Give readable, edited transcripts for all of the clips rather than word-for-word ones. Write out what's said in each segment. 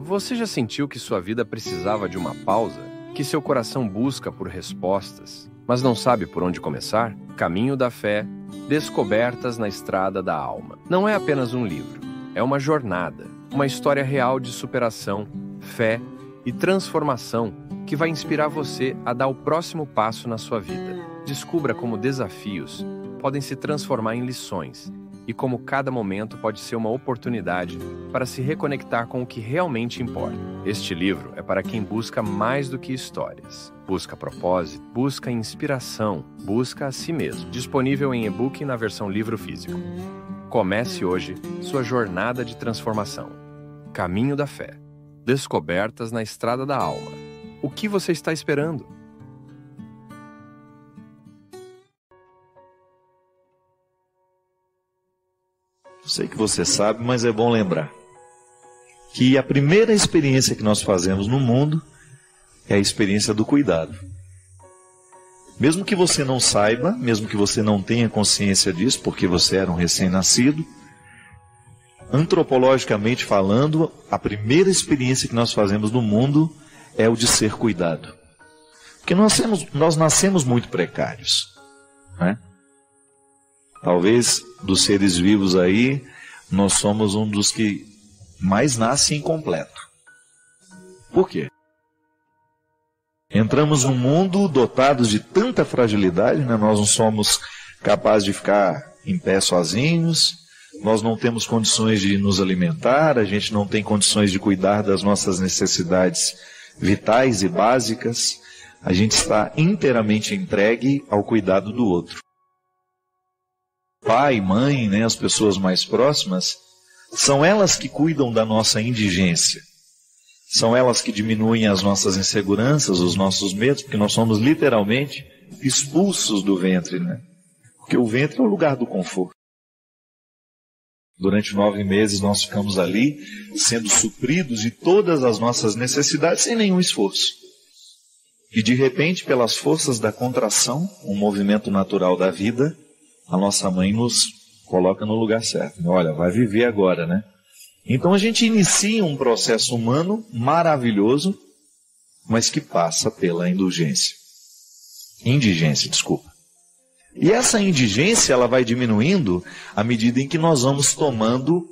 Você já sentiu que sua vida precisava de uma pausa? Que seu coração busca por respostas, mas não sabe por onde começar? Caminho da Fé, Descobertas na Estrada da Alma. Não é apenas um livro, é uma jornada, uma história real de superação, fé e transformação que vai inspirar você a dar o próximo passo na sua vida. Descubra como desafios podem se transformar em lições e como cada momento pode ser uma oportunidade para se reconectar com o que realmente importa. Este livro é para quem busca mais do que histórias. Busca propósito, busca inspiração, busca a si mesmo. Disponível em e-book e na versão livro físico. Comece hoje sua jornada de transformação. Caminho da Fé. Descobertas na Estrada da Alma. O que você está esperando? Eu sei que você sabe, mas é bom lembrar que a primeira experiência que nós fazemos no mundo é a experiência do cuidado. Mesmo que você não saiba, mesmo que você não tenha consciência disso, porque você era um recém-nascido, antropologicamente falando, a primeira experiência que nós fazemos no mundo é o de ser cuidado. Porque nós nascemos muito precários, né? Talvez dos seres vivos aí, nós somos um dos que mais nasce incompleto. Por quê? Entramos num mundo dotados de tanta fragilidade, né? Nós não somos capazes de ficar em pé sozinhos, nós não temos condições de nos alimentar, a gente não tem condições de cuidar das nossas necessidades vitais e básicas, a gente está inteiramente entregue ao cuidado do outro. Pai, mãe, né, as pessoas mais próximas, são elas que cuidam da nossa indigência. São elas que diminuem as nossas inseguranças, os nossos medos, porque nós somos literalmente expulsos do ventre, né? Porque o ventre é o lugar do conforto. Durante 9 meses nós ficamos ali, sendo supridos de todas as nossas necessidades sem nenhum esforço. E de repente, pelas forças da contração, um movimento natural da vida, a nossa mãe nos coloca no lugar certo. Olha, vai viver agora, né? Então a gente inicia um processo humano maravilhoso, mas que passa pela indigência, desculpa. E essa indigência, ela vai diminuindo à medida em que nós vamos tomando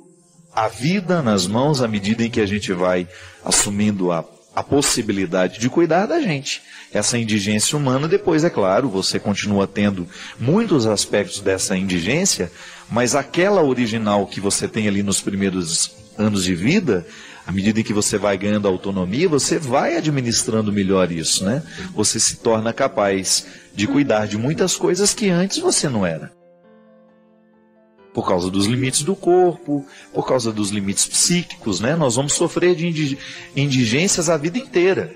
a vida nas mãos, à medida em que a gente vai assumindo a possibilidade de cuidar da gente. Essa indigência humana, depois, é claro, você continua tendo muitos aspectos dessa indigência, mas aquela original que você tem ali nos primeiros anos de vida, à medida em que você vai ganhando autonomia, você vai administrando melhor isso, né? Você se torna capaz de cuidar de muitas coisas que antes você não era. Por causa dos limites do corpo, por causa dos limites psíquicos, né? Nós vamos sofrer de indigências a vida inteira.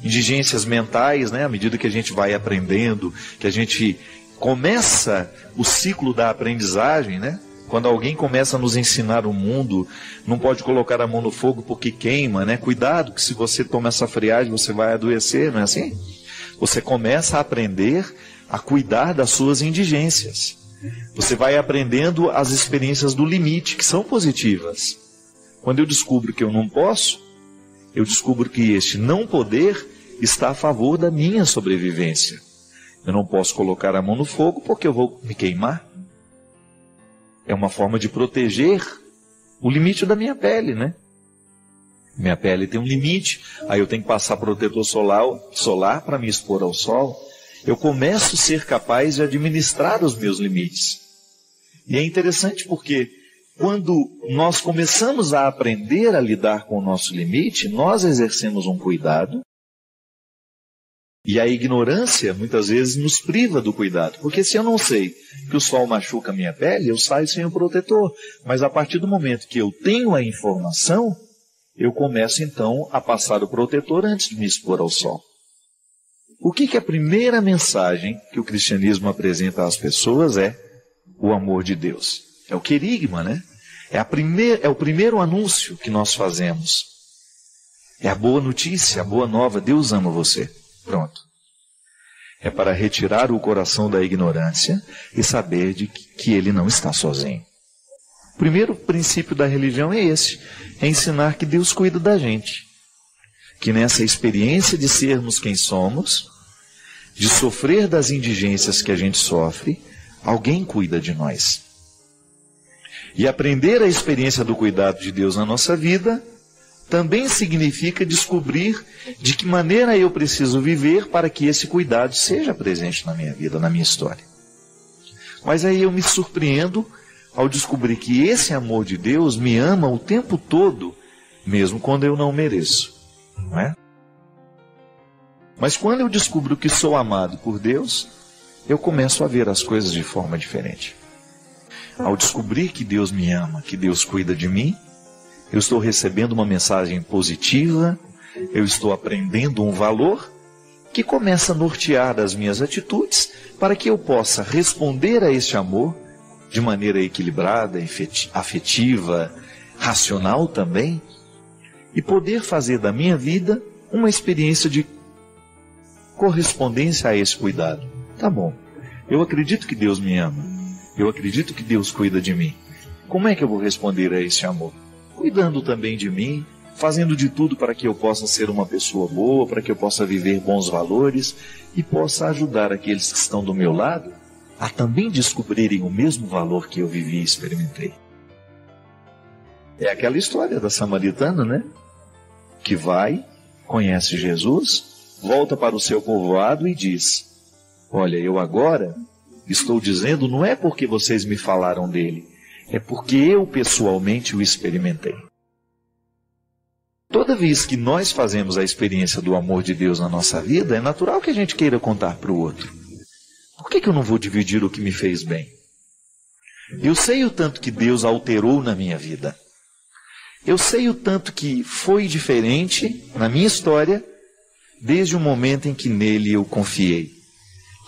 Indigências mentais, né? À medida que a gente vai aprendendo, que a gente começa o ciclo da aprendizagem, né? Quando alguém começa a nos ensinar o mundo, não pode colocar a mão no fogo porque queima, né? Cuidado, que se você toma essa friagem, você vai adoecer, não é assim? Você começa a aprender a cuidar das suas indigências. Você vai aprendendo as experiências do limite, que são positivas. Quando eu descubro que eu não posso, eu descubro que este não poder está a favor da minha sobrevivência. Eu não posso colocar a mão no fogo porque eu vou me queimar. É uma forma de proteger o limite da minha pele, né? Minha pele tem um limite, aí eu tenho que passar protetor solar para me expor ao sol. Eu começo a ser capaz de administrar os meus limites. E é interessante porque quando nós começamos a aprender a lidar com o nosso limite, nós exercemos um cuidado. E a ignorância, muitas vezes, nos priva do cuidado. Porque se eu não sei que o sol machuca a minha pele, eu saio sem o protetor. Mas a partir do momento que eu tenho a informação, eu começo então a passar o protetor antes de me expor ao sol. O que é a primeira mensagem que o cristianismo apresenta às pessoas é o amor de Deus. É o querigma, né? É o primeiro anúncio que nós fazemos. É a boa notícia, a boa nova. Deus ama você. Pronto. É para retirar o coração da ignorância e saber de que ele não está sozinho. O primeiro princípio da religião é esse, é ensinar que Deus cuida da gente. Que nessa experiência de sermos quem somos, de sofrer das indigências que a gente sofre, alguém cuida de nós. E aprender a experiência do cuidado de Deus na nossa vida também significa descobrir de que maneira eu preciso viver para que esse cuidado seja presente na minha vida, na minha história. Mas aí eu me surpreendo ao descobrir que esse amor de Deus me ama o tempo todo, mesmo quando eu não mereço, não é? Mas quando eu descubro que sou amado por Deus, eu começo a ver as coisas de forma diferente. Ao descobrir que Deus me ama, que Deus cuida de mim, eu estou recebendo uma mensagem positiva, eu estou aprendendo um valor que começa a nortear as minhas atitudes para que eu possa responder a este amor de maneira equilibrada, afetiva, racional também, e poder fazer da minha vida uma experiência de correspondência a esse cuidado. Tá bom, eu acredito que Deus me ama, eu acredito que Deus cuida de mim. Como é que eu vou responder a esse amor? Cuidando também de mim, fazendo de tudo para que eu possa ser uma pessoa boa, para que eu possa viver bons valores e possa ajudar aqueles que estão do meu lado a também descobrirem o mesmo valor que eu vivi e experimentei. É aquela história da samaritana, né? Que vai, conhece Jesus, volta para o seu povoado e diz: olha, eu agora estou dizendo não é porque vocês me falaram dele, é porque eu pessoalmente o experimentei. Toda vez que nós fazemos a experiência do amor de Deus na nossa vida, é natural que a gente queira contar para o outro. Por que eu não vou dividir o que me fez bem? Eu sei o tanto que Deus alterou na minha vida. Eu sei o tanto que foi diferente na minha história, desde o momento em que nele eu confiei.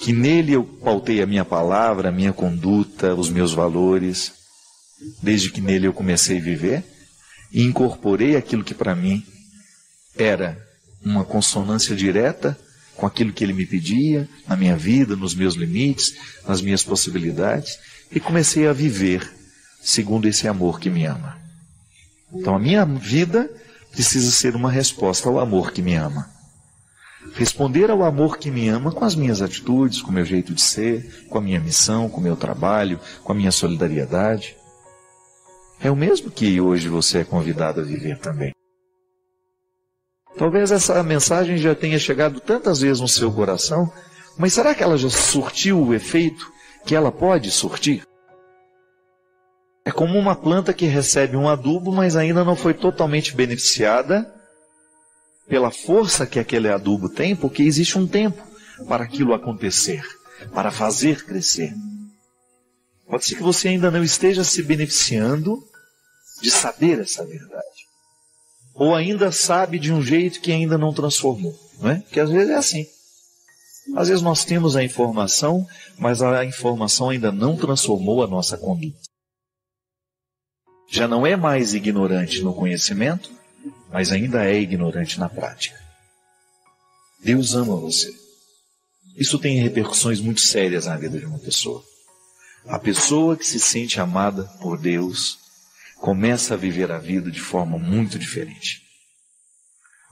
Que nele eu pautei a minha palavra, a minha conduta, os meus valores. Desde que nele eu comecei a viver e incorporei aquilo que para mim era uma consonância direta com aquilo que ele me pedia, na minha vida, nos meus limites, nas minhas possibilidades, e comecei a viver segundo esse amor que me ama. Então a minha vida precisa ser uma resposta ao amor que me ama. Responder ao amor que me ama com as minhas atitudes, com o meu jeito de ser, com a minha missão, com o meu trabalho, com a minha solidariedade. É o mesmo que hoje você é convidado a viver também. Talvez essa mensagem já tenha chegado tantas vezes no seu coração, mas será que ela já surtiu o efeito que ela pode surtir? É como uma planta que recebe um adubo, mas ainda não foi totalmente beneficiada pela força que aquele adubo tem, porque existe um tempo para aquilo acontecer, para fazer crescer. Pode ser que você ainda não esteja se beneficiando de saber essa verdade. Ou ainda sabe de um jeito que ainda não transformou, não é? Porque às vezes é assim. Às vezes nós temos a informação, mas a informação ainda não transformou a nossa conduta. Já não é mais ignorante no conhecimento, mas ainda é ignorante na prática. Deus ama você. Isso tem repercussões muito sérias na vida de uma pessoa. A pessoa que se sente amada por Deus começa a viver a vida de forma muito diferente.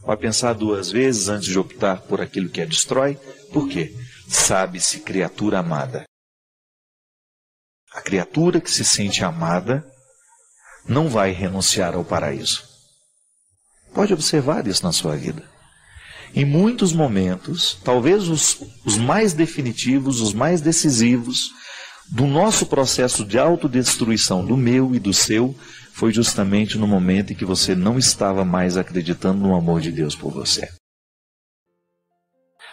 Vai pensar duas vezes antes de optar por aquilo que a destrói. Por quê? Sabe-se criatura amada. A criatura que se sente amada não vai renunciar ao paraíso. Pode observar isso na sua vida. Em muitos momentos, talvez os mais definitivos, os mais decisivos do nosso processo de autodestruição, do meu e do seu, foi justamente no momento em que você não estava mais acreditando no amor de Deus por você.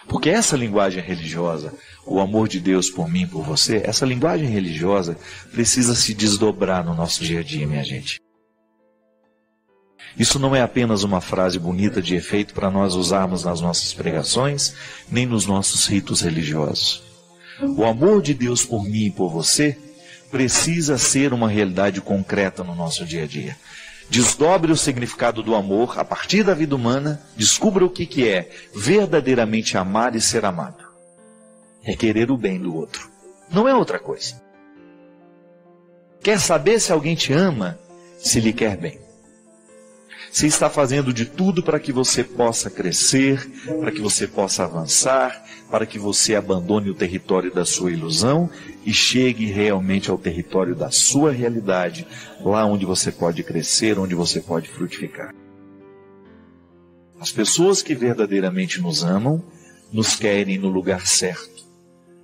Porque essa linguagem religiosa, o amor de Deus por mim, por você, essa linguagem religiosa precisa se desdobrar no nosso dia a dia, minha gente. Isso não é apenas uma frase bonita de efeito para nós usarmos nas nossas pregações, nem nos nossos ritos religiosos. O amor de Deus por mim e por você precisa ser uma realidade concreta no nosso dia a dia. Desdobre o significado do amor a partir da vida humana, descubra o que é verdadeiramente amar e ser amado. É querer o bem do outro. Não é outra coisa. Quer saber se alguém te ama? Se lhe quer bem. Se está fazendo de tudo para que você possa crescer, para que você possa avançar, para que você abandone o território da sua ilusão e chegue realmente ao território da sua realidade, lá onde você pode crescer, onde você pode frutificar. As pessoas que verdadeiramente nos amam, nos querem no lugar certo,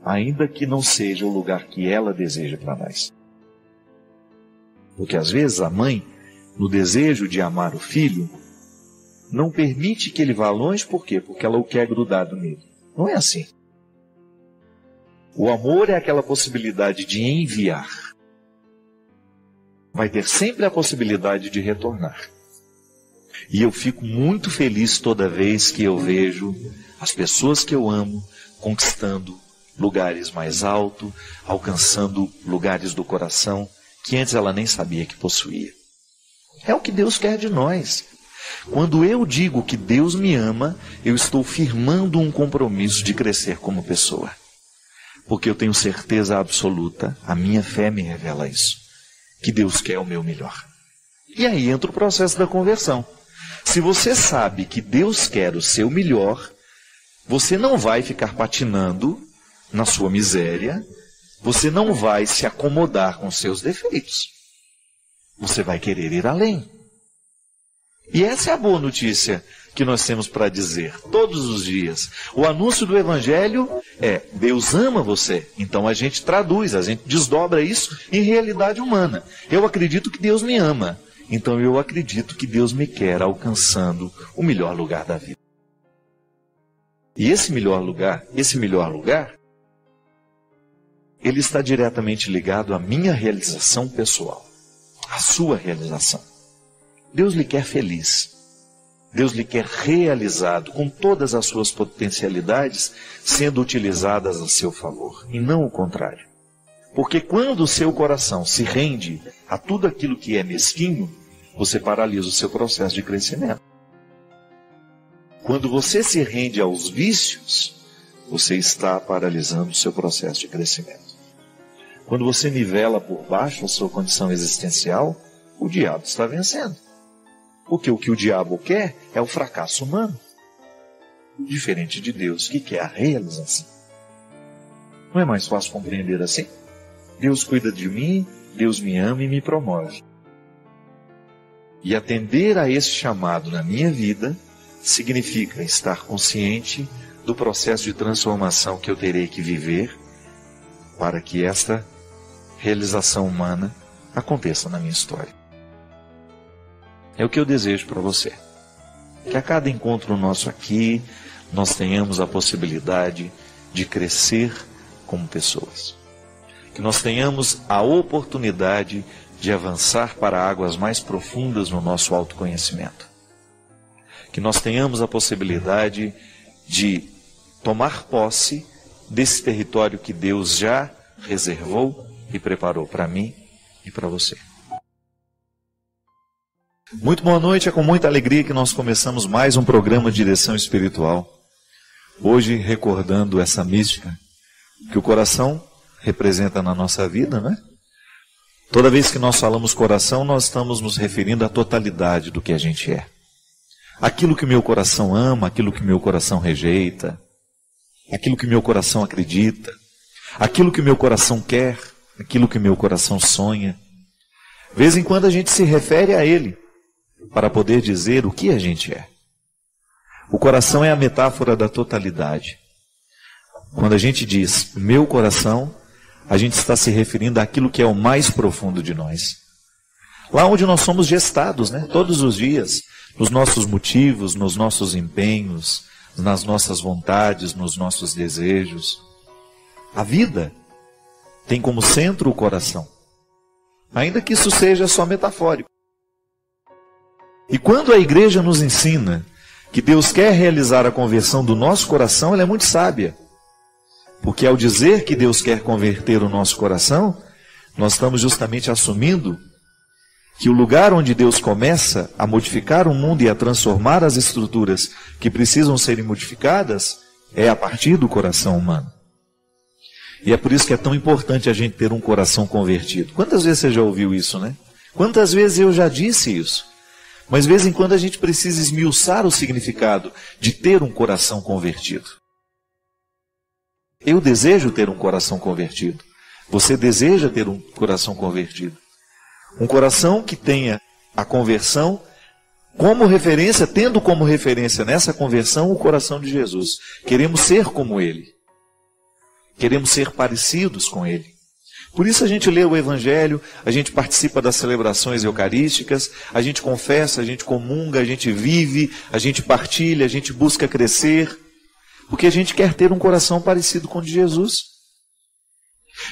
ainda que não seja o lugar que ela deseja para nós. Porque às vezes a mãe, no desejo de amar o filho, não permite que ele vá longe, por quê? Porque ela o quer grudado nele. Não é assim. O amor é aquela possibilidade de enviar. Vai ter sempre a possibilidade de retornar. E eu fico muito feliz toda vez que eu vejo as pessoas que eu amo conquistando lugares mais altos, alcançando lugares do coração que antes ela nem sabia que possuía. É o que Deus quer de nós. Quando eu digo que Deus me ama, eu estou firmando um compromisso de crescer como pessoa. Porque eu tenho certeza absoluta, a minha fé me revela isso, que Deus quer o meu melhor. E aí entra o processo da conversão. Se você sabe que Deus quer o seu melhor, você não vai ficar patinando na sua miséria, você não vai se acomodar com seus defeitos. Você vai querer ir além. E essa é a boa notícia que nós temos para dizer todos os dias. O anúncio do Evangelho é: Deus ama você. Então a gente traduz, a gente desdobra isso em realidade humana. Eu acredito que Deus me ama. Então eu acredito que Deus me quer alcançando o melhor lugar da vida. E esse melhor lugar, ele está diretamente ligado à minha realização pessoal, à sua realização. Deus lhe quer feliz. Deus lhe quer realizado, com todas as suas potencialidades sendo utilizadas a seu favor, e não o contrário. Porque quando o seu coração se rende a tudo aquilo que é mesquinho, você paralisa o seu processo de crescimento. Quando você se rende aos vícios, você está paralisando o seu processo de crescimento. Quando você nivela por baixo a sua condição existencial, o diabo está vencendo. Porque o que o diabo quer é o fracasso humano. Diferente de Deus, que quer a realização. Não é mais fácil compreender assim? Deus cuida de mim, Deus me ama e me promove. E atender a esse chamado na minha vida significa estar consciente do processo de transformação que eu terei que viver para que esta realização humana aconteça na minha história. É o que eu desejo para você. Que a cada encontro nosso aqui, nós tenhamos a possibilidade de crescer como pessoas. Que nós tenhamos a oportunidade de avançar para águas mais profundas no nosso autoconhecimento. Que nós tenhamos a possibilidade de tomar posse desse território que Deus já reservou e preparou para mim e para você. Muito boa noite, é com muita alegria que nós começamos mais um programa de direção espiritual. Hoje recordando essa mística que o coração representa na nossa vida, né? Toda vez que nós falamos coração, nós estamos nos referindo à totalidade do que a gente é. Aquilo que o meu coração ama, aquilo que o meu coração rejeita, aquilo que o meu coração acredita, aquilo que o meu coração quer, aquilo que o meu coração sonha. De vez em quando a gente se refere a ele para poder dizer o que a gente é. O coração é a metáfora da totalidade. Quando a gente diz meu coração, a gente está se referindo àquilo que é o mais profundo de nós. Lá onde nós somos gestados, né? Todos os dias, nos nossos motivos, nos nossos empenhos, nas nossas vontades, nos nossos desejos. A vida tem como centro o coração, ainda que isso seja só metafórico. E quando a igreja nos ensina que Deus quer realizar a conversão do nosso coração, ela é muito sábia. Porque ao dizer que Deus quer converter o nosso coração, nós estamos justamente assumindo que o lugar onde Deus começa a modificar o mundo e a transformar as estruturas que precisam serem modificadas é a partir do coração humano. E é por isso que é tão importante a gente ter um coração convertido. Quantas vezes você já ouviu isso, né? Quantas vezes eu já disse isso? Mas de vez em quando a gente precisa esmiuçar o significado de ter um coração convertido. Eu desejo ter um coração convertido. Você deseja ter um coração convertido. Um coração que tenha a conversão como referência, tendo como referência nessa conversão o coração de Jesus. Queremos ser como Ele. Queremos ser parecidos com Ele. Por isso a gente lê o Evangelho, a gente participa das celebrações eucarísticas, a gente confessa, a gente comunga, a gente vive, a gente partilha, a gente busca crescer, porque a gente quer ter um coração parecido com o de Jesus.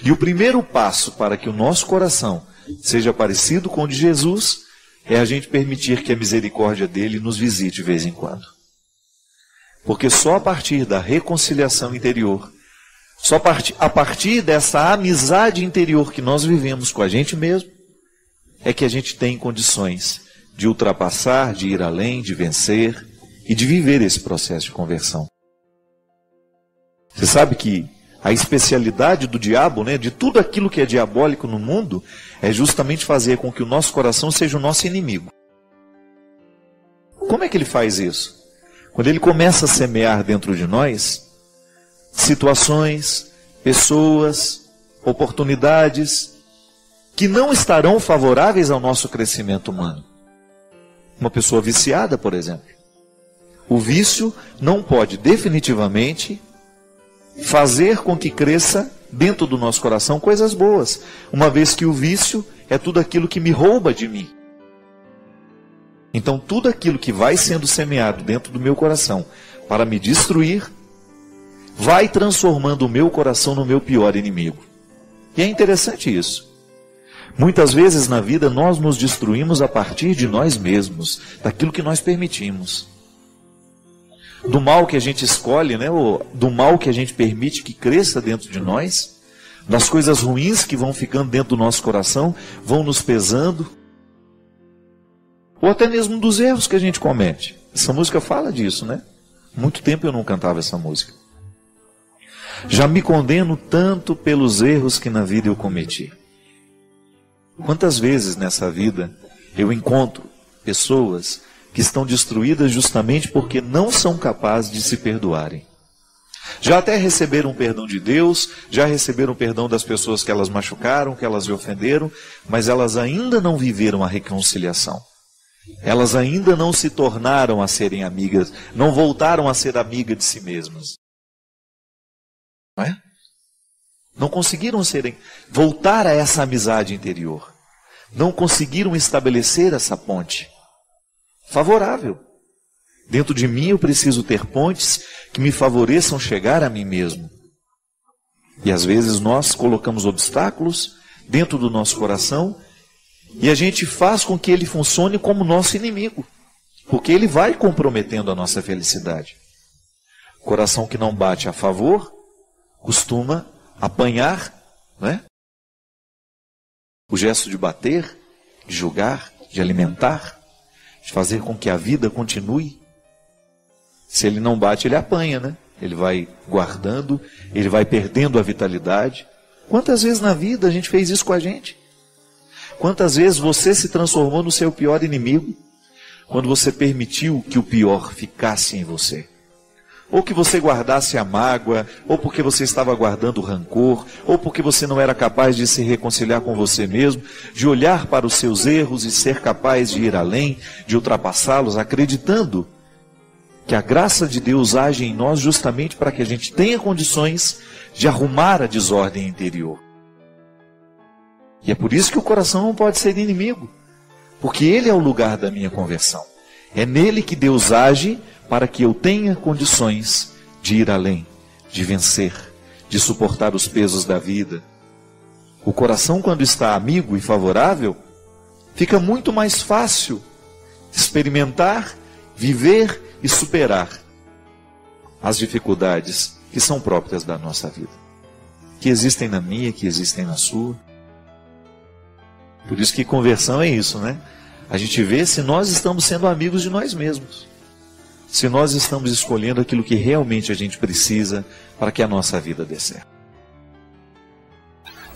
E o primeiro passo para que o nosso coração seja parecido com o de Jesus é a gente permitir que a misericórdia dele nos visite de vez em quando. Porque só a partir da reconciliação interior, só a partir dessa amizade interior que nós vivemos com a gente mesmo, é que a gente tem condições de ultrapassar, de ir além, de vencer e de viver esse processo de conversão. Você sabe que a especialidade do diabo, né, de tudo aquilo que é diabólico no mundo, é justamente fazer com que o nosso coração seja o nosso inimigo. Como é que ele faz isso? Quando ele começa a semear dentro de nós situações, pessoas, oportunidades que não estarão favoráveis ao nosso crescimento humano. Uma pessoa viciada, por exemplo. O vício não pode definitivamente fazer com que cresça dentro do nosso coração coisas boas, uma vez que o vício é tudo aquilo que me rouba de mim. Então tudo aquilo que vai sendo semeado dentro do meu coração para me destruir, vai transformando o meu coração no meu pior inimigo. E é interessante isso. Muitas vezes na vida nós nos destruímos a partir de nós mesmos, daquilo que nós permitimos. Do mal que a gente escolhe, né? Ou do mal que a gente permite que cresça dentro de nós, das coisas ruins que vão ficando dentro do nosso coração, vão nos pesando, ou até mesmo dos erros que a gente comete. Essa música fala disso, né? Muito tempo eu não cantava essa música. Já me condeno tanto pelos erros que na vida eu cometi. Quantas vezes nessa vida eu encontro pessoas que estão destruídas justamente porque não são capazes de se perdoarem. Já até receberam o perdão de Deus, já receberam o perdão das pessoas que elas machucaram, que elas lhe ofenderam, mas elas ainda não viveram a reconciliação. Elas ainda não se tornaram a serem amigas, não voltaram a ser amigas de si mesmas. Não é? Não conseguiram voltar a essa amizade interior. Não conseguiram estabelecer essa ponte favorável. Dentro de mim eu preciso ter pontes que me favoreçam chegar a mim mesmo. E às vezes nós colocamos obstáculos dentro do nosso coração e a gente faz com que ele funcione como nosso inimigo, porque ele vai comprometendo a nossa felicidade. Coração que não bate a favor costuma apanhar, não é? O gesto de bater, de julgar, de alimentar, de fazer com que a vida continue. Se ele não bate, ele apanha, né? Ele vai guardando, ele vai perdendo a vitalidade. Quantas vezes na vida a gente fez isso com a gente? Quantas vezes você se transformou no seu pior inimigo quando você permitiu que o pior ficasse em você? Ou que você guardasse a mágoa, ou porque você estava guardando o rancor, ou porque você não era capaz de se reconciliar com você mesmo, de olhar para os seus erros e ser capaz de ir além, de ultrapassá-los, acreditando que a graça de Deus age em nós justamente para que a gente tenha condições de arrumar a desordem interior. E é por isso que o coração não pode ser inimigo, porque ele é o lugar da minha conversão. É nele que Deus age para que eu tenha condições de ir além, de vencer, de suportar os pesos da vida. O coração, quando está amigo e favorável, fica muito mais fácil experimentar, viver e superar as dificuldades que são próprias da nossa vida, que existem na minha, que existem na sua. Por isso que conversão é isso, né? A gente vê se nós estamos sendo amigos de nós mesmos, se nós estamos escolhendo aquilo que realmente a gente precisa para que a nossa vida dê certo.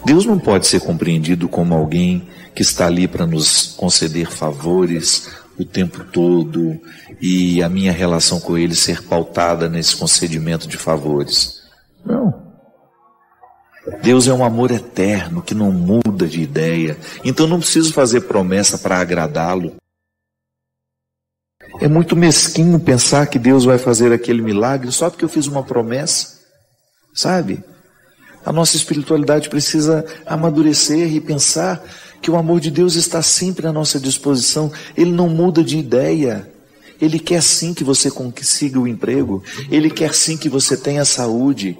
Deus não pode ser compreendido como alguém que está ali para nos conceder favores o tempo todo e a minha relação com Ele ser pautada nesse concedimento de favores. Não. Deus é um amor eterno que não muda de ideia. Então não preciso fazer promessa para agradá-lo. É muito mesquinho pensar que Deus vai fazer aquele milagre só porque eu fiz uma promessa. Sabe? A nossa espiritualidade precisa amadurecer e pensar que o amor de Deus está sempre à nossa disposição. Ele não muda de ideia. Ele quer sim que você consiga o emprego. Ele quer sim que você tenha saúde.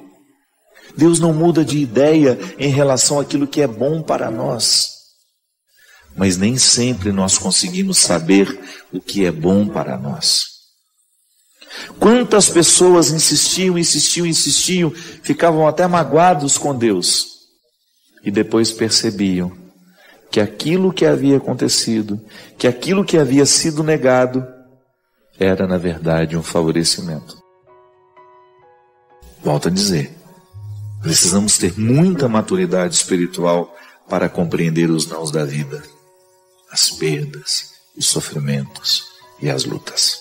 Deus não muda de ideia em relação àquilo que é bom para nós. Mas nem sempre nós conseguimos saber o que é bom para nós. Quantas pessoas insistiam, ficavam até magoados com Deus. E depois percebiam que aquilo que havia acontecido, que aquilo que havia sido negado, era na verdade um favorecimento. Volto a dizer, precisamos ter muita maturidade espiritual para compreender os nãos da vida, as perdas, os sofrimentos e as lutas.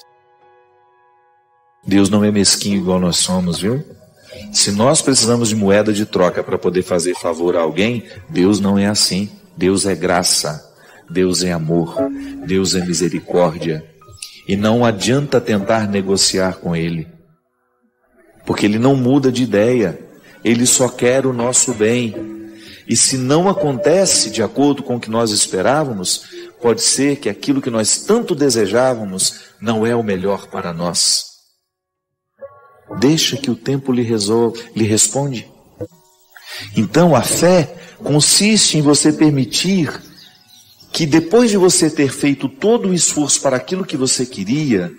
Deus não é mesquinho igual nós somos, viu? Se nós precisamos de moeda de troca para poder fazer favor a alguém, Deus não é assim. Deus é graça, Deus é amor, Deus é misericórdia. E não adianta tentar negociar com Ele, porque Ele não muda de ideia. Ele só quer o nosso bem. E se não acontece de acordo com o que nós esperávamos, pode ser que aquilo que nós tanto desejávamos não é o melhor para nós. Deixa que o tempo lhe responde. Então a fé consiste em você permitir que depois de você ter feito todo o esforço para aquilo que você queria,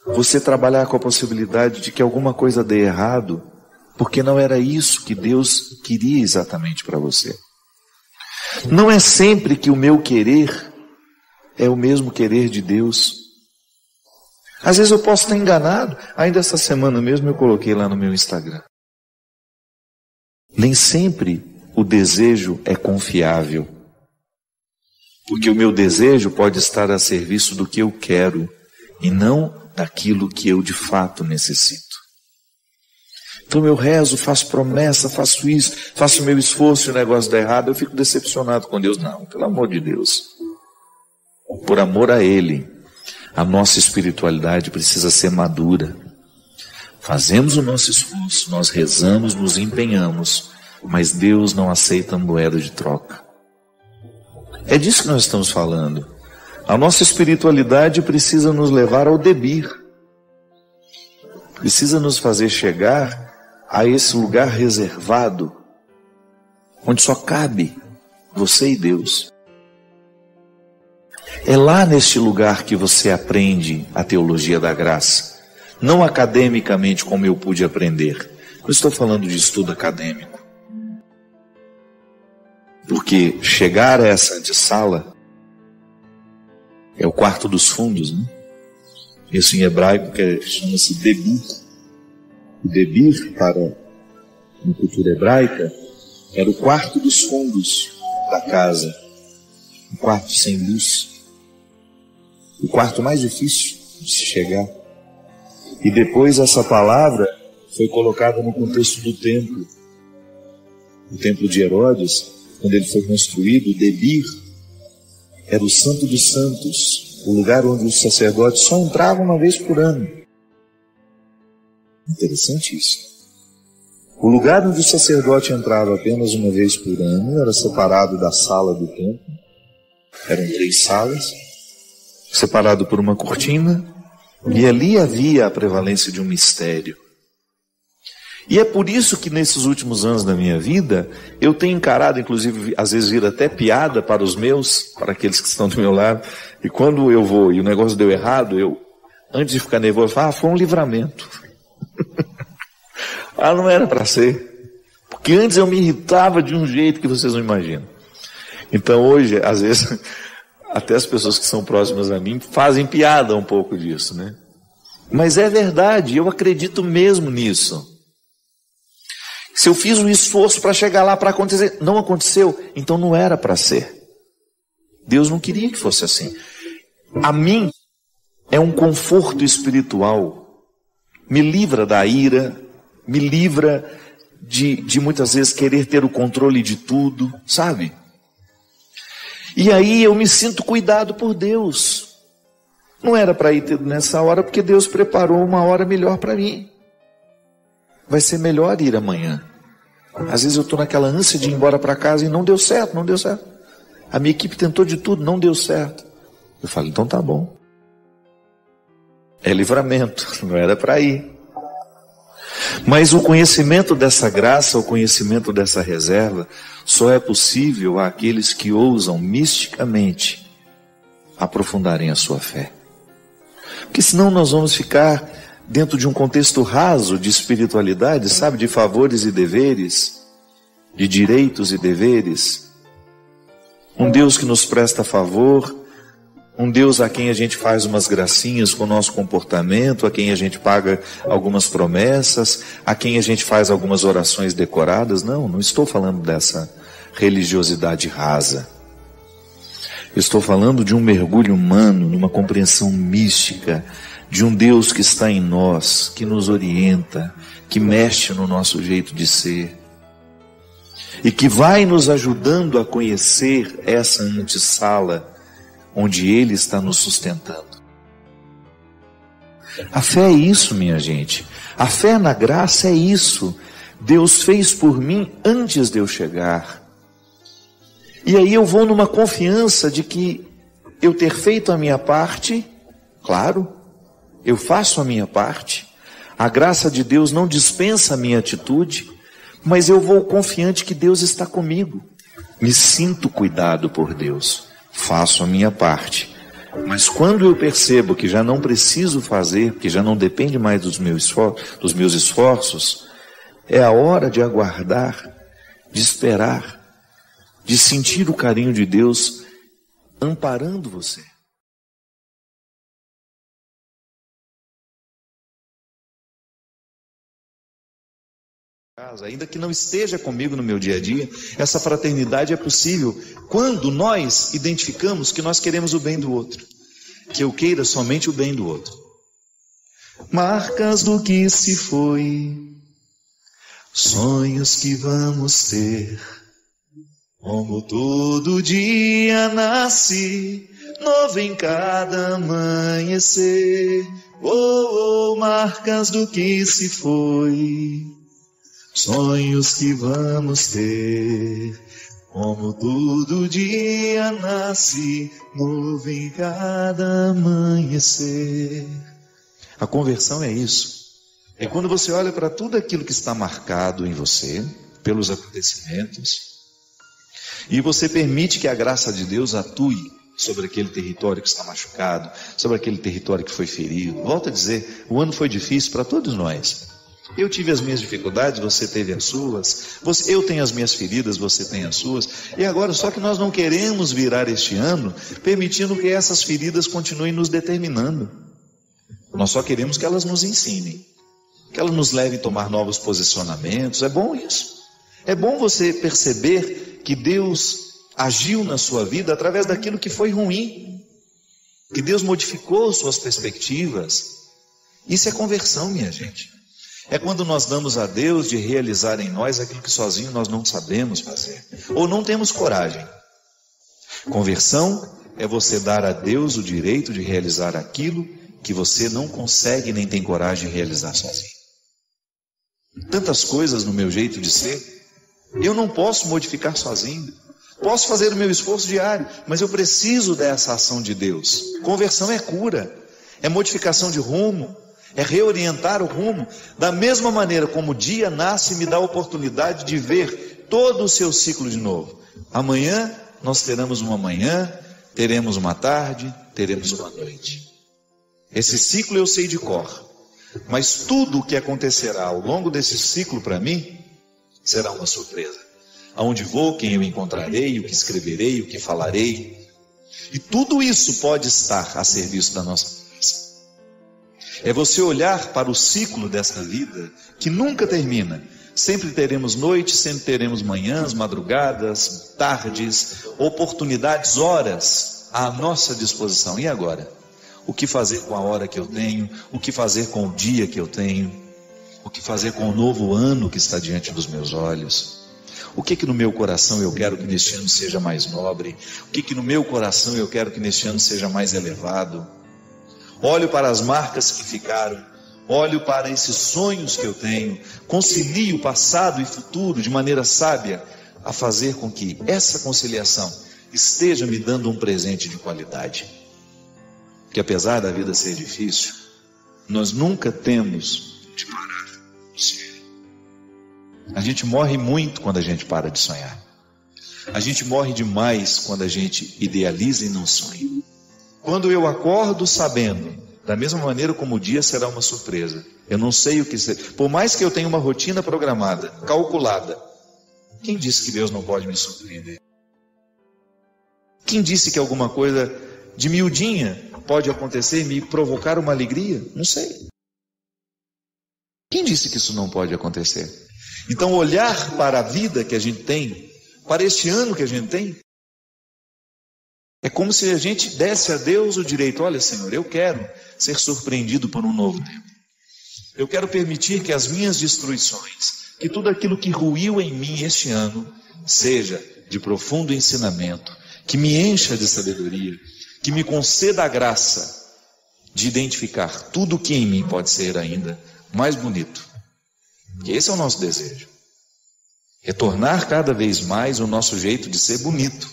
você trabalhar com a possibilidade de que alguma coisa dê errado, porque não era isso que Deus queria exatamente para você. Não é sempre que o meu querer é o mesmo querer de Deus. Às vezes eu posso estar enganado. Ainda essa semana mesmo eu coloquei lá no meu Instagram. Nem sempre o desejo é confiável. Porque o meu desejo pode estar a serviço do que eu quero e não daquilo que eu de fato necessito. Então eu rezo, faço promessa, faço isso, faço o meu esforço e o negócio dá errado, eu fico decepcionado com Deus. Não, pelo amor de Deus. Por amor a Ele, a nossa espiritualidade precisa ser madura. Fazemos o nosso esforço, nós rezamos, nos empenhamos, mas Deus não aceita moeda de troca. É disso que nós estamos falando. A nossa espiritualidade precisa nos levar ao debir. Precisa nos fazer chegar a esse lugar reservado, onde só cabe você e Deus. É lá neste lugar que você aprende a teologia da graça. Não academicamente como eu pude aprender. Não estou falando de estudo acadêmico. Porque chegar a essa antessala é o quarto dos fundos, né? Isso em hebraico chama-se debir. O debir, para a cultura hebraica, era o quarto dos fundos da casa. Um quarto sem luz. O quarto mais difícil de se chegar. E depois essa palavra foi colocada no contexto do templo. O templo de Herodes, quando ele foi construído, o debir era o santo dos santos, o lugar onde os sacerdotes só entravam uma vez por ano. Interessante isso. O lugar onde o sacerdote entrava apenas uma vez por ano era separado da sala do templo. Eram 3 salas, separado por uma cortina, e ali havia a prevalência de um mistério. E é por isso que nesses últimos anos da minha vida, eu tenho encarado, inclusive, às vezes vira até piada para os meus, para aqueles que estão do meu lado, e quando eu vou e o negócio deu errado, eu, antes de ficar nervoso, eu falo, foi um livramento. Não era para ser. Porque antes eu me irritava de um jeito que vocês não imaginam. Então hoje, às vezes, até as pessoas que são próximas a mim fazem piada um pouco disso, né? Mas é verdade, eu acredito mesmo nisso. Se eu fiz um esforço para chegar lá, para acontecer, não aconteceu, então não era para ser. Deus não queria que fosse assim. A mim é um conforto espiritual, me livra da ira, me livra de muitas vezes querer ter o controle de tudo, sabe? E aí eu me sinto cuidado por Deus. Não era para ir nessa hora, porque Deus preparou uma hora melhor para mim. Vai ser melhor ir amanhã. Às vezes eu estou naquela ânsia de ir embora para casa e não deu certo, não deu certo. A minha equipe tentou de tudo, não deu certo. Eu falo, então tá bom. É livramento, não era para ir. Mas o conhecimento dessa graça, o conhecimento dessa reserva, só é possível àqueles que ousam misticamente aprofundarem a sua fé. Porque senão nós vamos ficar dentro de um contexto raso de espiritualidade, sabe, de favores e deveres, de direitos e deveres. Um Deus que nos presta favor, um Deus a quem a gente faz umas gracinhas com o nosso comportamento, a quem a gente paga algumas promessas, a quem a gente faz algumas orações decoradas. Não estou falando dessa religiosidade rasa. Eu estou falando de um mergulho humano, numa compreensão mística, de um Deus que está em nós, que nos orienta, que mexe no nosso jeito de ser, e que vai nos ajudando a conhecer essa antessala onde Ele está nos sustentando. A fé é isso, minha gente. A fé na graça é isso. Deus fez por mim antes de eu chegar. E aí eu vou numa confiança de que eu ter feito a minha parte, claro, eu faço a minha parte. A graça de Deus não dispensa a minha atitude, mas eu vou confiante que Deus está comigo. Me sinto cuidado por Deus. Faço a minha parte. Mas quando eu percebo que já não preciso fazer, que já não depende mais dos meus esforços, é a hora de aguardar, de esperar, de sentir o carinho de Deus amparando você. Ainda que não esteja comigo no meu dia a dia, essa fraternidade é possível quando nós identificamos que nós queremos o bem do outro, que eu queira somente o bem do outro. Marcas do que se foi, sonhos que vamos ter, como todo dia nasce, novo em cada amanhecer. Oh, oh, marcas do que se foi, sonhos que vamos ter, como todo dia nasce, novo em cada amanhecer. A conversão é isso. É quando você olha para tudo aquilo que está marcado em você, pelos acontecimentos, e você permite que a graça de Deus atue sobre aquele território que está machucado, sobre aquele território que foi ferido. Volto a dizer, o ano foi difícil para todos nós. Eu tive as minhas dificuldades, você teve as suas. Eu tenho as minhas feridas, você tem as suas. E agora, só que nós não queremos virar este ano permitindo que essas feridas continuem nos determinando. Nós só queremos que elas nos ensinem, que elas nos levem a tomar novos posicionamentos. É bom isso. É bom você perceber que Deus agiu na sua vida através daquilo que foi ruim, que Deus modificou suas perspectivas. Isso é conversão, minha gente. É quando nós damos a Deus de realizar em nós aquilo que sozinho nós não sabemos fazer, ou não temos coragem. Conversão é você dar a Deus o direito de realizar aquilo que você não consegue nem tem coragem de realizar sozinho. Tantas coisas no meu jeito de ser, eu não posso modificar sozinho. Posso fazer o meu esforço diário, mas eu preciso dessa ação de Deus. Conversão é cura, é modificação de rumo, é reorientar o rumo. Da mesma maneira como o dia nasce e me dá a oportunidade de ver todo o seu ciclo de novo. Amanhã nós teremos uma manhã, teremos uma tarde, teremos uma noite. Esse ciclo eu sei de cor, mas tudo o que acontecerá ao longo desse ciclo para mim será uma surpresa. Aonde vou, quem eu encontrarei, o que escreverei, o que falarei. E tudo isso pode estar a serviço da nossa cabeça. É você olhar para o ciclo desta vida, que nunca termina, Sempre teremos noites, sempre teremos manhãs, madrugadas, tardes, oportunidades, horas à nossa disposição. E agora? O que fazer com a hora que eu tenho? O que fazer com o dia que eu tenho? O que fazer com o novo ano que está diante dos meus olhos? O que no meu coração eu quero que neste ano seja mais nobre? O que no meu coração eu quero que neste ano seja mais elevado? Olho para as marcas que ficaram, olho para esses sonhos que eu tenho, concilio passado e futuro de maneira sábia, a fazer com que essa conciliação esteja me dando um presente de qualidade. Que apesar da vida ser difícil, nós nunca temos de parar de sonhar. A gente morre muito quando a gente para de sonhar. A gente morre demais quando a gente idealiza e não sonha. Quando eu acordo sabendo, da mesma maneira como o dia será uma surpresa, eu não sei o que ser, por mais que eu tenha uma rotina programada, calculada, quem disse que Deus não pode me surpreender? Quem disse que alguma coisa de miudinha pode acontecer e me provocar uma alegria? Não sei. Quem disse que isso não pode acontecer? Então olhar para a vida que a gente tem, para este ano que a gente tem, é como se a gente desse a Deus o direito: olha, Senhor, eu quero ser surpreendido por um novo tempo. Eu quero permitir que as minhas destruições, que tudo aquilo que ruiu em mim este ano, seja de profundo ensinamento, que me encha de sabedoria, que me conceda a graça de identificar tudo o que em mim pode ser ainda mais bonito. E esse é o nosso desejo. Retornar cada vez mais o nosso jeito de ser bonito.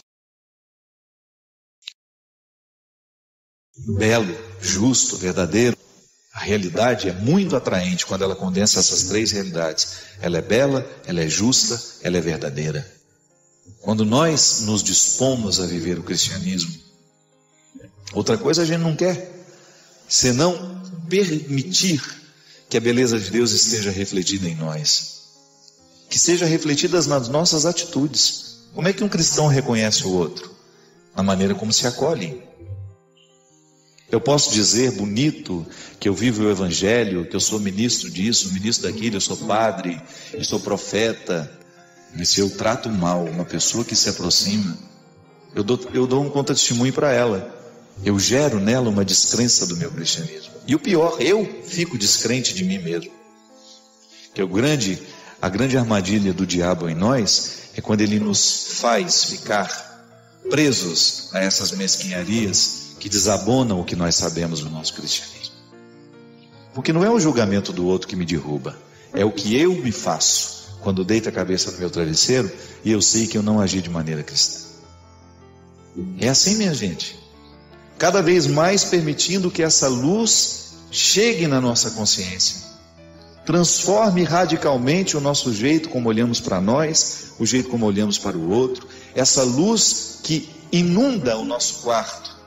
Belo, justo, verdadeiro. A realidade é muito atraente quando ela condensa essas três realidades. Ela é bela, ela é justa, ela é verdadeira. Quando nós nos dispomos a viver o cristianismo, outra coisa a gente não quer, senão permitir que a beleza de Deus esteja refletida em nós, que seja refletida nas nossas atitudes. Como é que um cristão reconhece o outro? Na maneira como se acolhem. Eu posso dizer bonito que eu vivo o evangelho, que eu sou ministro disso, ministro daquilo, eu sou padre, eu sou profeta, mas se eu trato mal uma pessoa que se aproxima, eu dou um contra-testemunho para ela. Eu gero nela uma descrença do meu cristianismo. E o pior, eu fico descrente de mim mesmo. Que a grande armadilha do diabo em nós é quando ele nos faz ficar presos a essas mesquinharias que desabonam o que nós sabemos do nosso cristianismo. Porque não é o julgamento do outro que me derruba, é o que eu me faço quando deito a cabeça no meu travesseiro e eu sei que eu não agi de maneira cristã. É assim, minha gente. Cada vez mais permitindo que essa luz chegue na nossa consciência, transforme radicalmente o nosso jeito como olhamos para nós, o jeito como olhamos para o outro, essa luz que inunda o nosso quarto,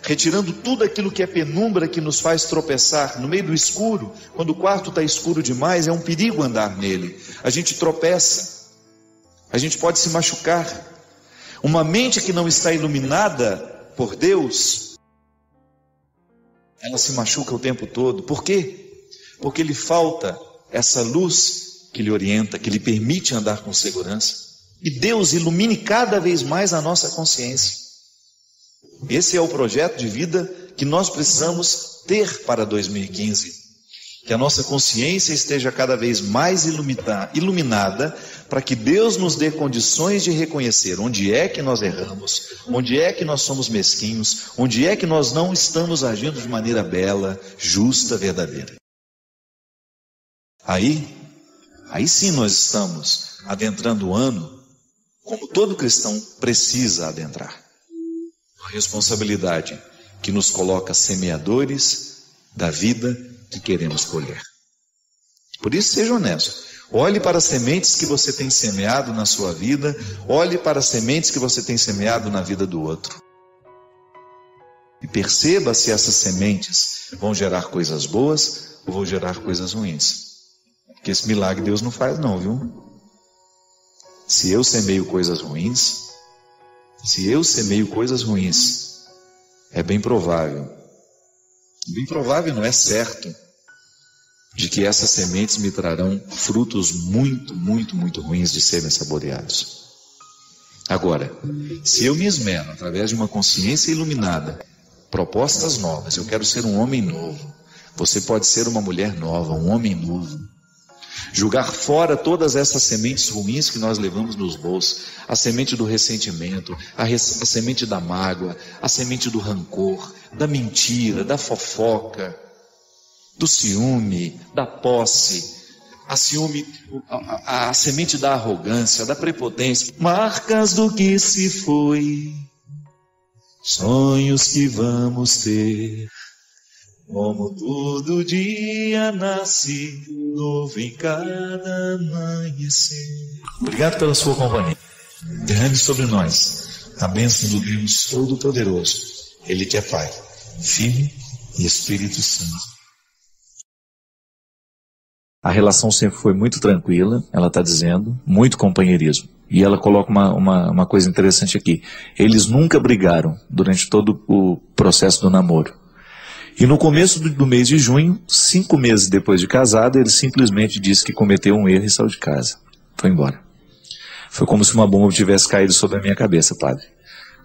retirando tudo aquilo que é penumbra, que nos faz tropeçar no meio do escuro. Quando o quarto está escuro demais, é um perigo andar nele, a gente tropeça, a gente pode se machucar. Uma mente que não está iluminada por Deus, ela se machuca o tempo todo. Por quê? Porque lhe falta essa luz que lhe orienta, que lhe permite andar com segurança. E Deus ilumine cada vez mais a nossa consciência. Esse é o projeto de vida que nós precisamos ter para 2015. Que a nossa consciência esteja cada vez mais iluminada, para que Deus nos dê condições de reconhecer onde é que nós erramos, onde é que nós somos mesquinhos, onde é que nós não estamos agindo de maneira bela, justa, verdadeira. Aí sim nós estamos adentrando o ano como todo cristão precisa adentrar. Uma responsabilidade que nos coloca semeadores da vida que queremos colher. Por isso, seja honesto. Olhe para as sementes que você tem semeado na sua vida, olhe para as sementes que você tem semeado na vida do outro. E perceba se essas sementes vão gerar coisas boas ou vão gerar coisas ruins. Porque esse milagre Deus não faz não, viu? Se eu semeio coisas ruins, é bem provável não é certo, de que essas sementes me trarão frutos muito, muito, muito ruins de serem saboreados. Agora, se eu me esmero através de uma consciência iluminada, propostas novas, eu quero ser um homem novo, você pode ser uma mulher nova, um homem novo. Jogar fora todas essas sementes ruins que nós levamos nos bolsos, a semente do ressentimento, a semente da mágoa, a semente do rancor, da mentira, da fofoca, do ciúme, da posse, a semente da arrogância, da prepotência, marcas do que se foi, sonhos que vamos ter. Como todo dia nasce, novo em cada amanhecer. Obrigado pela sua companhia. Derrame sobre nós a bênção do Deus Todo-Poderoso. Ele que é Pai, Filho e Espírito Santo. A relação sempre foi muito tranquila, ela está dizendo, muito companheirismo. E ela coloca uma coisa interessante aqui. Eles nunca brigaram durante todo o processo do namoro. E no começo do mês de junho, 5 meses depois de casado, ele simplesmente disse que cometeu um erro e saiu de casa. Foi embora. Foi como se uma bomba tivesse caído sobre a minha cabeça, padre.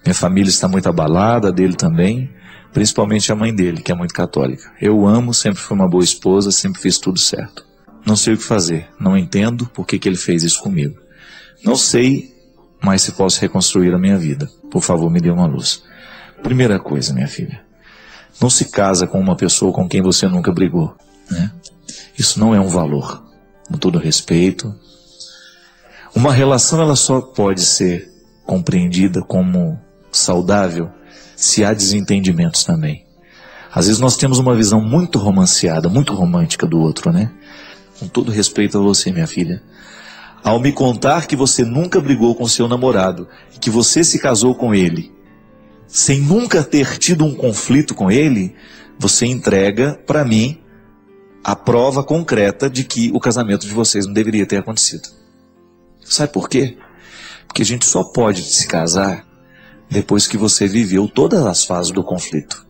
Minha família está muito abalada, a dele também, principalmente a mãe dele, que é muito católica. Eu o amo, sempre fui uma boa esposa, sempre fiz tudo certo. Não sei o que fazer, não entendo por que ele fez isso comigo. Não sei mais se posso reconstruir a minha vida. Por favor, me dê uma luz. Primeira coisa, minha filha. Não se casa com uma pessoa com quem você nunca brigou, né? Isso não é um valor, com todo respeito. Uma relação ela só pode ser compreendida como saudável se há desentendimentos também. Às vezes nós temos uma visão muito romanceada, muito romântica do outro, né? Com todo respeito a você, minha filha. Ao me contar que você nunca brigou com seu namorado, que você se casou com ele, sem nunca ter tido um conflito com ele, você entrega para mim a prova concreta de que o casamento de vocês não deveria ter acontecido. Sabe por quê? Porque a gente só pode se casar depois que você viveu todas as fases do conflito.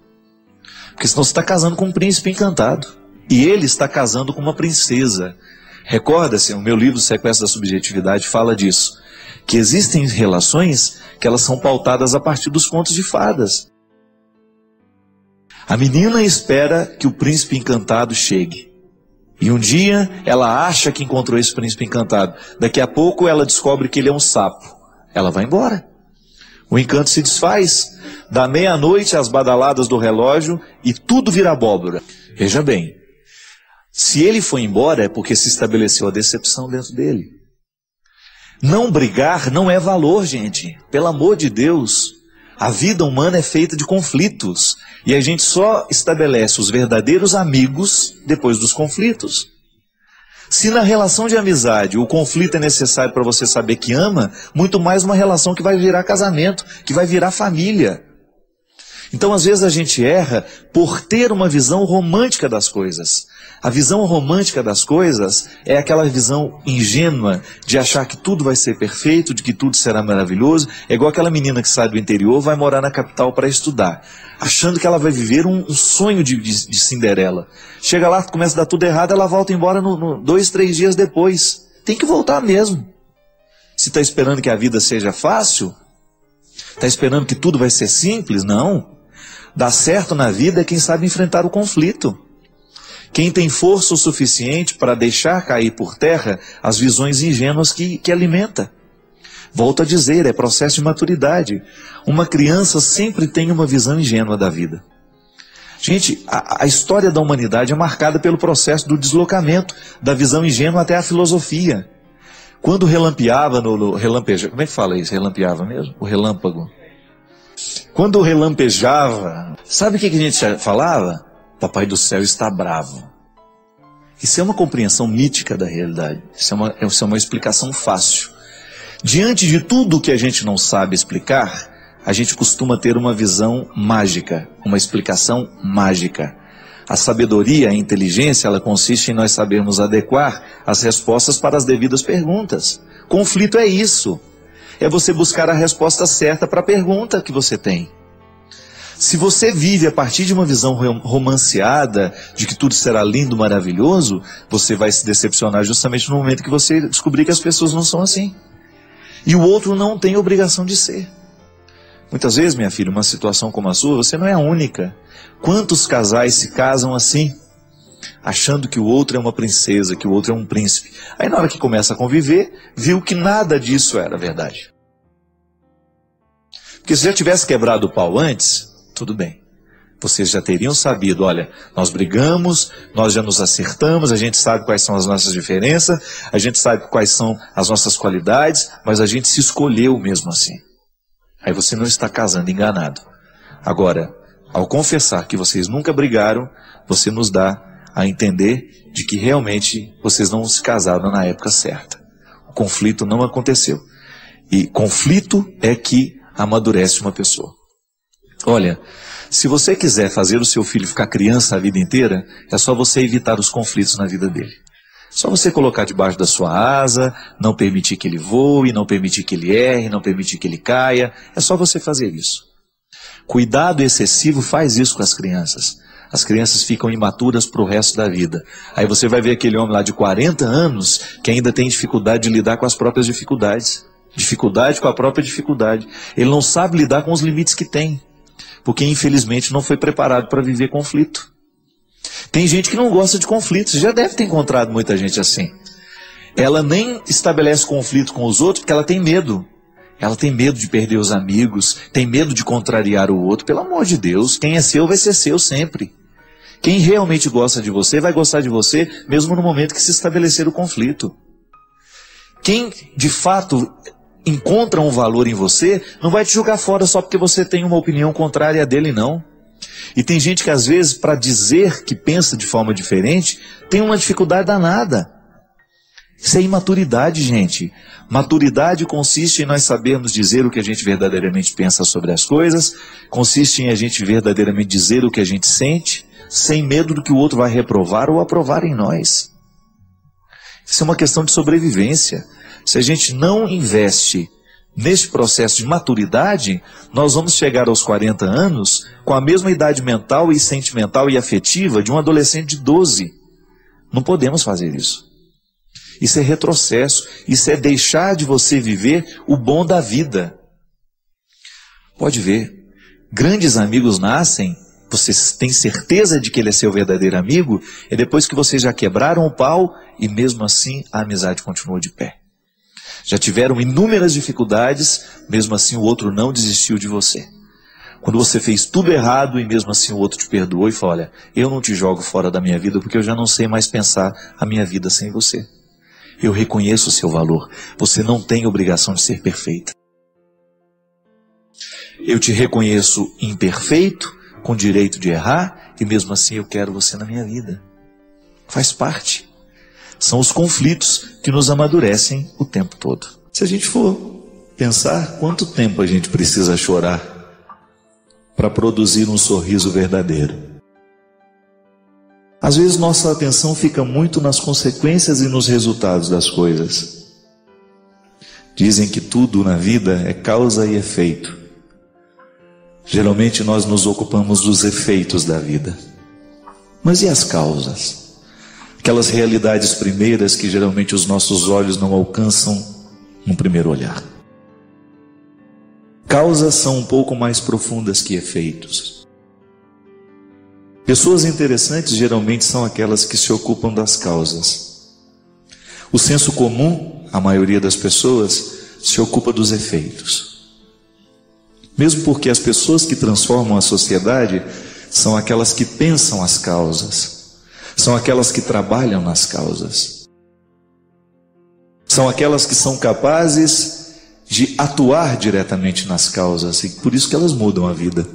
Porque senão você está casando com um príncipe encantado. E ele está casando com uma princesa. Recorda-se, o meu livro Sequestro da Subjetividade fala disso. Que existem relações que elas são pautadas a partir dos contos de fadas. A menina espera que o príncipe encantado chegue. E um dia ela acha que encontrou esse príncipe encantado. Daqui a pouco ela descobre que ele é um sapo. Ela vai embora. O encanto se desfaz. Da meia-noite às badaladas do relógio e tudo vira abóbora. Veja bem, se ele foi embora é porque se estabeleceu a decepção dentro dele. Não brigar não é valor, gente. Pelo amor de Deus, a vida humana é feita de conflitos. E a gente só estabelece os verdadeiros amigos depois dos conflitos. Se na relação de amizade o conflito é necessário para você saber que ama, muito mais uma relação que vai virar casamento, que vai virar família. Então, às vezes, a gente erra por ter uma visão romântica das coisas. A visão romântica das coisas é aquela visão ingênua de achar que tudo vai ser perfeito, de que tudo será maravilhoso. É igual aquela menina que sai do interior, vai morar na capital para estudar, achando que ela vai viver um sonho de Cinderela. Chega lá, começa a dar tudo errado, ela volta embora 2, 3 dias depois. Tem que voltar mesmo. Se está esperando que a vida seja fácil, está esperando que tudo vai ser simples, não. Dá certo na vida é quem sabe enfrentar o conflito. Quem tem força o suficiente para deixar cair por terra as visões ingênuas que alimenta. Volto a dizer, é processo de maturidade. Uma criança sempre tem uma visão ingênua da vida. Gente, a história da humanidade é marcada pelo processo do deslocamento da visão ingênua até a filosofia. Quando relampeava relampeja, como é que fala isso? Relampeava mesmo? O relâmpago. Quando relampejava, sabe o que a gente falava? Papai do céu está bravo. Isso é uma compreensão mítica da realidade. Isso é uma explicação fácil. Diante de tudo que a gente não sabe explicar, a gente costuma ter uma visão mágica, uma explicação mágica. A sabedoria, a inteligência, ela consiste em nós sabermos adequar as respostas para as devidas perguntas. Conflito é isso. É você buscar a resposta certa para a pergunta que você tem. Se você vive a partir de uma visão romanceada de que tudo será lindo, maravilhoso, você vai se decepcionar justamente no momento que você descobrir que as pessoas não são assim. E o outro não tem obrigação de ser. Muitas vezes, minha filha, uma situação como a sua, você não é a única. Quantos casais se casam assim, achando que o outro é uma princesa, que o outro é um príncipe? Aí na hora que começa a conviver, viu que nada disso era verdade. Porque se já tivesse quebrado o pau antes, tudo bem. Vocês já teriam sabido, olha, nós brigamos, nós já nos acertamos, a gente sabe quais são as nossas diferenças, a gente sabe quais são as nossas qualidades, mas a gente se escolheu mesmo assim. Aí você não está casando enganado. Agora, ao confessar que vocês nunca brigaram, você nos dá a entender de que realmente vocês não se casaram na época certa. O conflito não aconteceu. E conflito é que amadurece uma pessoa. Olha, se você quiser fazer o seu filho ficar criança a vida inteira, é só você evitar os conflitos na vida dele. Só você colocar debaixo da sua asa, não permitir que ele voe, não permitir que ele erre, não permitir que ele caia. É só você fazer isso. Cuidado excessivo faz isso com as crianças. As crianças ficam imaturas para o resto da vida. Aí você vai ver aquele homem lá de 40 anos que ainda tem dificuldade de lidar com as próprias dificuldades. Dificuldade com a própria dificuldade. Ele não sabe lidar com os limites que tem. Porque infelizmente não foi preparado para viver conflito. Tem gente que não gosta de conflitos. Você já deve ter encontrado muita gente assim. Ela nem estabelece conflito com os outros porque ela tem medo. Ela tem medo de perder os amigos, tem medo de contrariar o outro. Pelo amor de Deus, quem é seu vai ser seu sempre. Quem realmente gosta de você vai gostar de você mesmo no momento que se estabelecer o conflito. Quem de fato encontra um valor em você não vai te jogar fora só porque você tem uma opinião contrária a dele, não. E tem gente que às vezes, para dizer que pensa de forma diferente, tem uma dificuldade danada. Isso é imaturidade, gente. Maturidade consiste em nós sabermos dizer o que a gente verdadeiramente pensa sobre as coisas, consiste em a gente verdadeiramente dizer o que a gente sente, sem medo do que o outro vai reprovar ou aprovar em nós. Isso é uma questão de sobrevivência. Se a gente não investe neste processo de maturidade, nós vamos chegar aos 40 anos com a mesma idade mental e sentimental e afetiva de um adolescente de 12. Não podemos fazer isso. Isso é retrocesso. Isso é deixar de você viver o bom da vida. Pode ver. Grandes amigos nascem, você tem certeza de que ele é seu verdadeiro amigo, é depois que vocês já quebraram o pau e mesmo assim a amizade continuou de pé. Já tiveram inúmeras dificuldades, mesmo assim o outro não desistiu de você. Quando você fez tudo errado e mesmo assim o outro te perdoou e falou, olha, eu não te jogo fora da minha vida porque eu já não sei mais pensar a minha vida sem você. Eu reconheço o seu valor. Você não tem obrigação de ser perfeita. Eu te reconheço imperfeito, com direito de errar, e mesmo assim eu quero você na minha vida. Faz parte. São os conflitos que nos amadurecem o tempo todo. Se a gente for pensar quanto tempo a gente precisa chorar para produzir um sorriso verdadeiro. Às vezes nossa atenção fica muito nas consequências e nos resultados das coisas. Dizem que tudo na vida é causa e efeito. Geralmente nós nos ocupamos dos efeitos da vida. Mas e as causas? Aquelas realidades primeiras que geralmente os nossos olhos não alcançam no primeiro olhar. Causas são um pouco mais profundas que efeitos. Pessoas interessantes geralmente são aquelas que se ocupam das causas. O senso comum, a maioria das pessoas, se ocupa dos efeitos. Mesmo porque as pessoas que transformam a sociedade são aquelas que pensam as causas. São aquelas que trabalham nas causas. São aquelas que são capazes de atuar diretamente nas causas. E por isso que elas mudam a vida.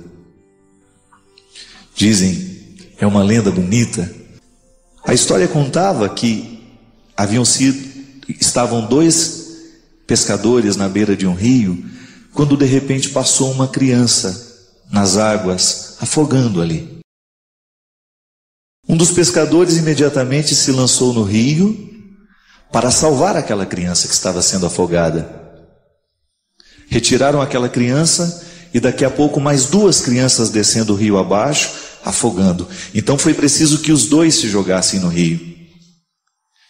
Dizem, é uma lenda bonita. A história contava que estavam dois pescadores na beira de um rio, quando de repente passou uma criança nas águas, afogando ali. Um dos pescadores imediatamente se lançou no rio para salvar aquela criança que estava sendo afogada. Retiraram aquela criança e daqui a pouco mais 2 crianças descendo o rio abaixo, afogando. Então foi preciso que os 2 se jogassem no rio.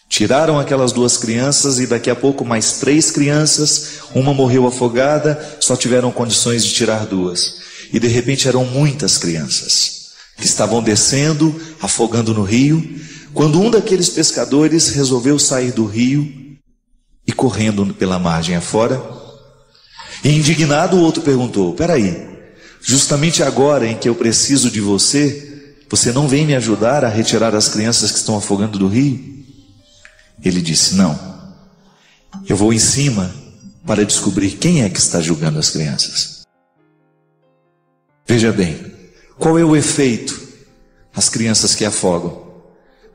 Tiraram aquelas 2 crianças e daqui a pouco mais 3 crianças, uma morreu afogada, só tiveram condições de tirar 2. E de repente eram muitas crianças que estavam descendo, afogando no rio, quando um daqueles pescadores resolveu sair do rio e correndo pela margem afora, e indignado o outro perguntou: peraí, justamente agora em que eu preciso de você, você não vem me ajudar a retirar as crianças que estão afogando do rio? Ele disse: não, eu vou em cima para descobrir quem é que está julgando as crianças. Veja bem, qual é o efeito? As crianças que afogam.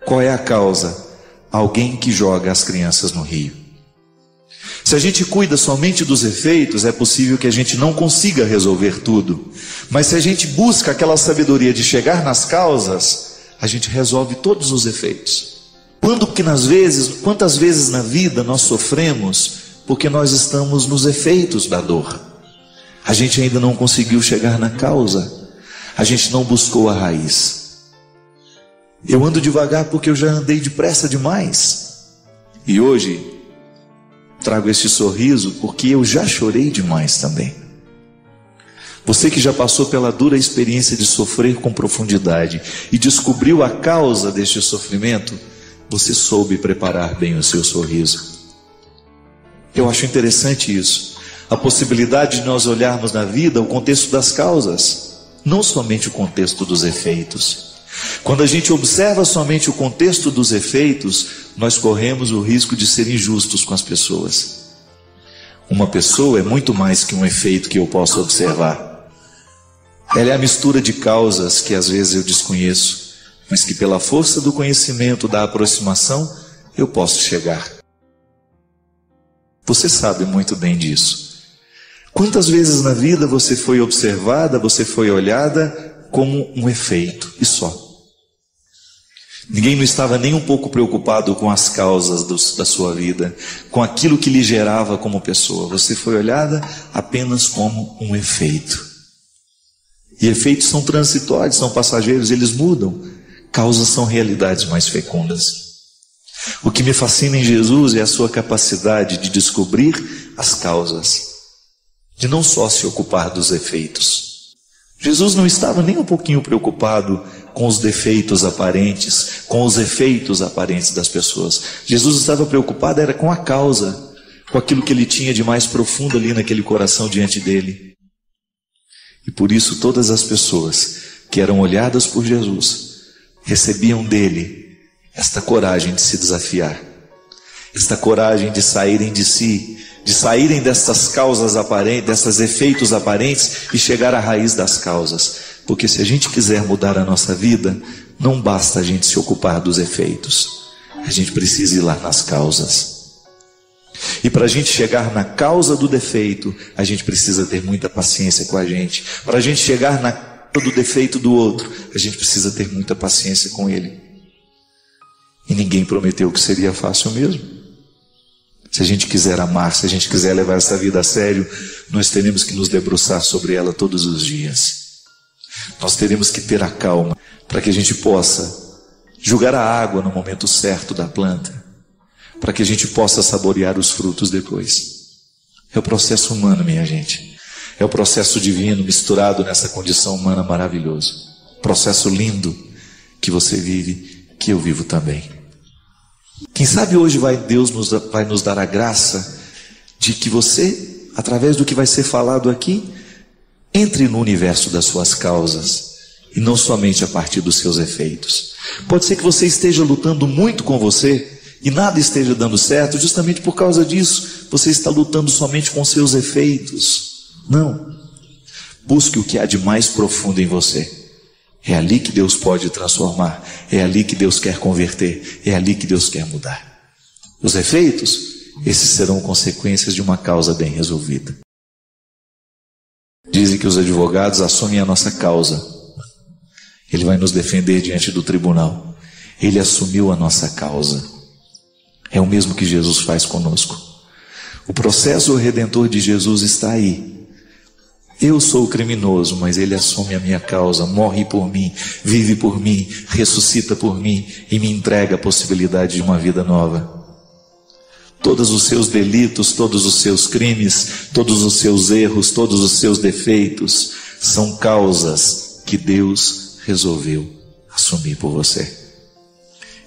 Qual é a causa? Alguém que joga as crianças no rio. Se a gente cuida somente dos efeitos, é possível que a gente não consiga resolver tudo. Mas se a gente busca aquela sabedoria de chegar nas causas, a gente resolve todos os efeitos. Quantas vezes na vida nós sofremos porque nós estamos nos efeitos da dor? A gente ainda não conseguiu chegar na causa. A gente não buscou a raiz. Eu ando devagar porque eu já andei depressa demais. E hoje trago este sorriso porque eu já chorei demais também. Você que já passou pela dura experiência de sofrer com profundidade e descobriu a causa deste sofrimento, você soube preparar bem o seu sorriso. Eu acho interessante isso. A possibilidade de nós olharmos na vida o contexto das causas, não somente o contexto dos efeitos. Quando a gente observa somente o contexto dos efeitos, nós corremos o risco de ser injustos com as pessoas. Uma pessoa é muito mais que um efeito que eu posso observar. Ela é a mistura de causas que às vezes eu desconheço, mas que pela força do conhecimento, da aproximação, eu posso chegar. Você sabe muito bem disso. Quantas vezes na vida você foi observada, você foi olhada como um efeito e só? Ninguém não estava nem um pouco preocupado com as causas da sua vida, com aquilo que lhe gerava como pessoa. Você foi olhada apenas como um efeito. E efeitos são transitórios, são passageiros, eles mudam. Causas são realidades mais fecundas. O que me fascina em Jesus é a sua capacidade de descobrir as causas, de não só se ocupar dos efeitos. Jesus não estava nem um pouquinho preocupado com os defeitos aparentes, com os efeitos aparentes das pessoas. Jesus estava preocupado era com a causa, com aquilo que ele tinha de mais profundo ali naquele coração diante dele. E por isso todas as pessoas que eram olhadas por Jesus recebiam dele esta coragem de se desafiar, esta coragem de saírem de si, de saírem dessas causas aparentes, desses efeitos aparentes e chegar à raiz das causas. Porque se a gente quiser mudar a nossa vida, não basta a gente se ocupar dos efeitos, a gente precisa ir lá nas causas. E para a gente chegar na causa do defeito, a gente precisa ter muita paciência com a gente. Para a gente chegar na causa do defeito do outro, a gente precisa ter muita paciência com ele. E ninguém prometeu que seria fácil mesmo. Se a gente quiser amar, se a gente quiser levar essa vida a sério, nós teremos que nos debruçar sobre ela todos os dias. Nós teremos que ter a calma para que a gente possa julgar a água no momento certo da planta, para que a gente possa saborear os frutos depois. É o processo humano, minha gente. É o processo divino misturado nessa condição humana maravilhoso. Processo lindo que você vive, que eu vivo também. Quem sabe hoje Deus vai nos dar a graça de que você, através do que vai ser falado aqui, entre no universo das suas causas e não somente a partir dos seus efeitos. Pode ser que você esteja lutando muito com você e nada esteja dando certo, justamente por causa disso, você está lutando somente com seus efeitos. Não. Busque o que há de mais profundo em você. É ali que Deus pode transformar. É ali que Deus quer converter. É ali que Deus quer mudar. Os efeitos, esses serão consequências de uma causa bem resolvida. Dizem que os advogados assumem a nossa causa. Ele vai nos defender diante do tribunal. Ele assumiu a nossa causa. É o mesmo que Jesus faz conosco. O processo redentor de Jesus está aí. Eu sou o criminoso, mas ele assume a minha causa, morre por mim, vive por mim, ressuscita por mim e me entrega a possibilidade de uma vida nova. Todos os seus delitos, todos os seus crimes, todos os seus erros, todos os seus defeitos são causas que Deus resolveu assumir por você.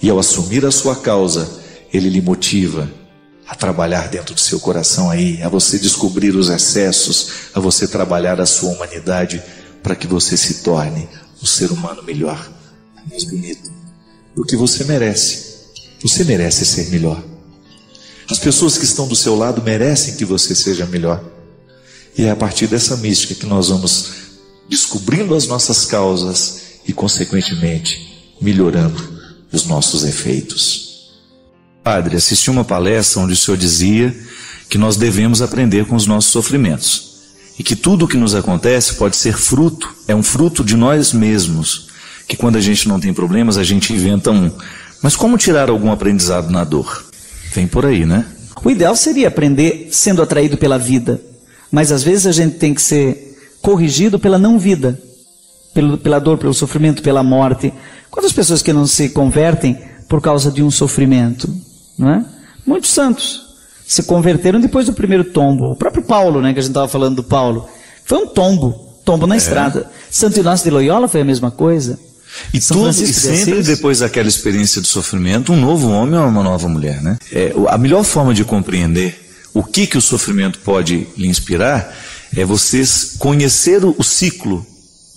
E ao assumir a sua causa, Ele lhe motiva a trabalhar dentro do seu coração aí, a você descobrir os excessos, a você trabalhar a sua humanidade para que você se torne um ser humano melhor, mais bonito, do que você merece. Você merece ser melhor. As pessoas que estão do seu lado merecem que você seja melhor. E é a partir dessa mística que nós vamos descobrindo as nossas causas e, consequentemente, melhorando os nossos efeitos. Padre, assisti uma palestra onde o senhor dizia que nós devemos aprender com os nossos sofrimentos e que tudo o que nos acontece pode ser fruto, é um fruto de nós mesmos, que quando a gente não tem problemas a gente inventa um. Mas como tirar algum aprendizado na dor? Vem por aí, né? O ideal seria aprender sendo atraído pela vida, mas às vezes a gente tem que ser corrigido pela não vida, pela dor, pelo sofrimento, pela morte. Quantas pessoas que não se convertem por causa de um sofrimento? Não é? Muitos santos se converteram depois do primeiro tombo. O próprio Paulo, né, que a gente estava falando do Paulo, foi um tombo na estrada. Santo Inácio de Loyola foi a mesma coisa. E sempre depois daquela experiência de sofrimento, um novo homem ou uma nova mulher, né? A melhor forma de compreender o que o sofrimento pode lhe inspirar é você conhecer o ciclo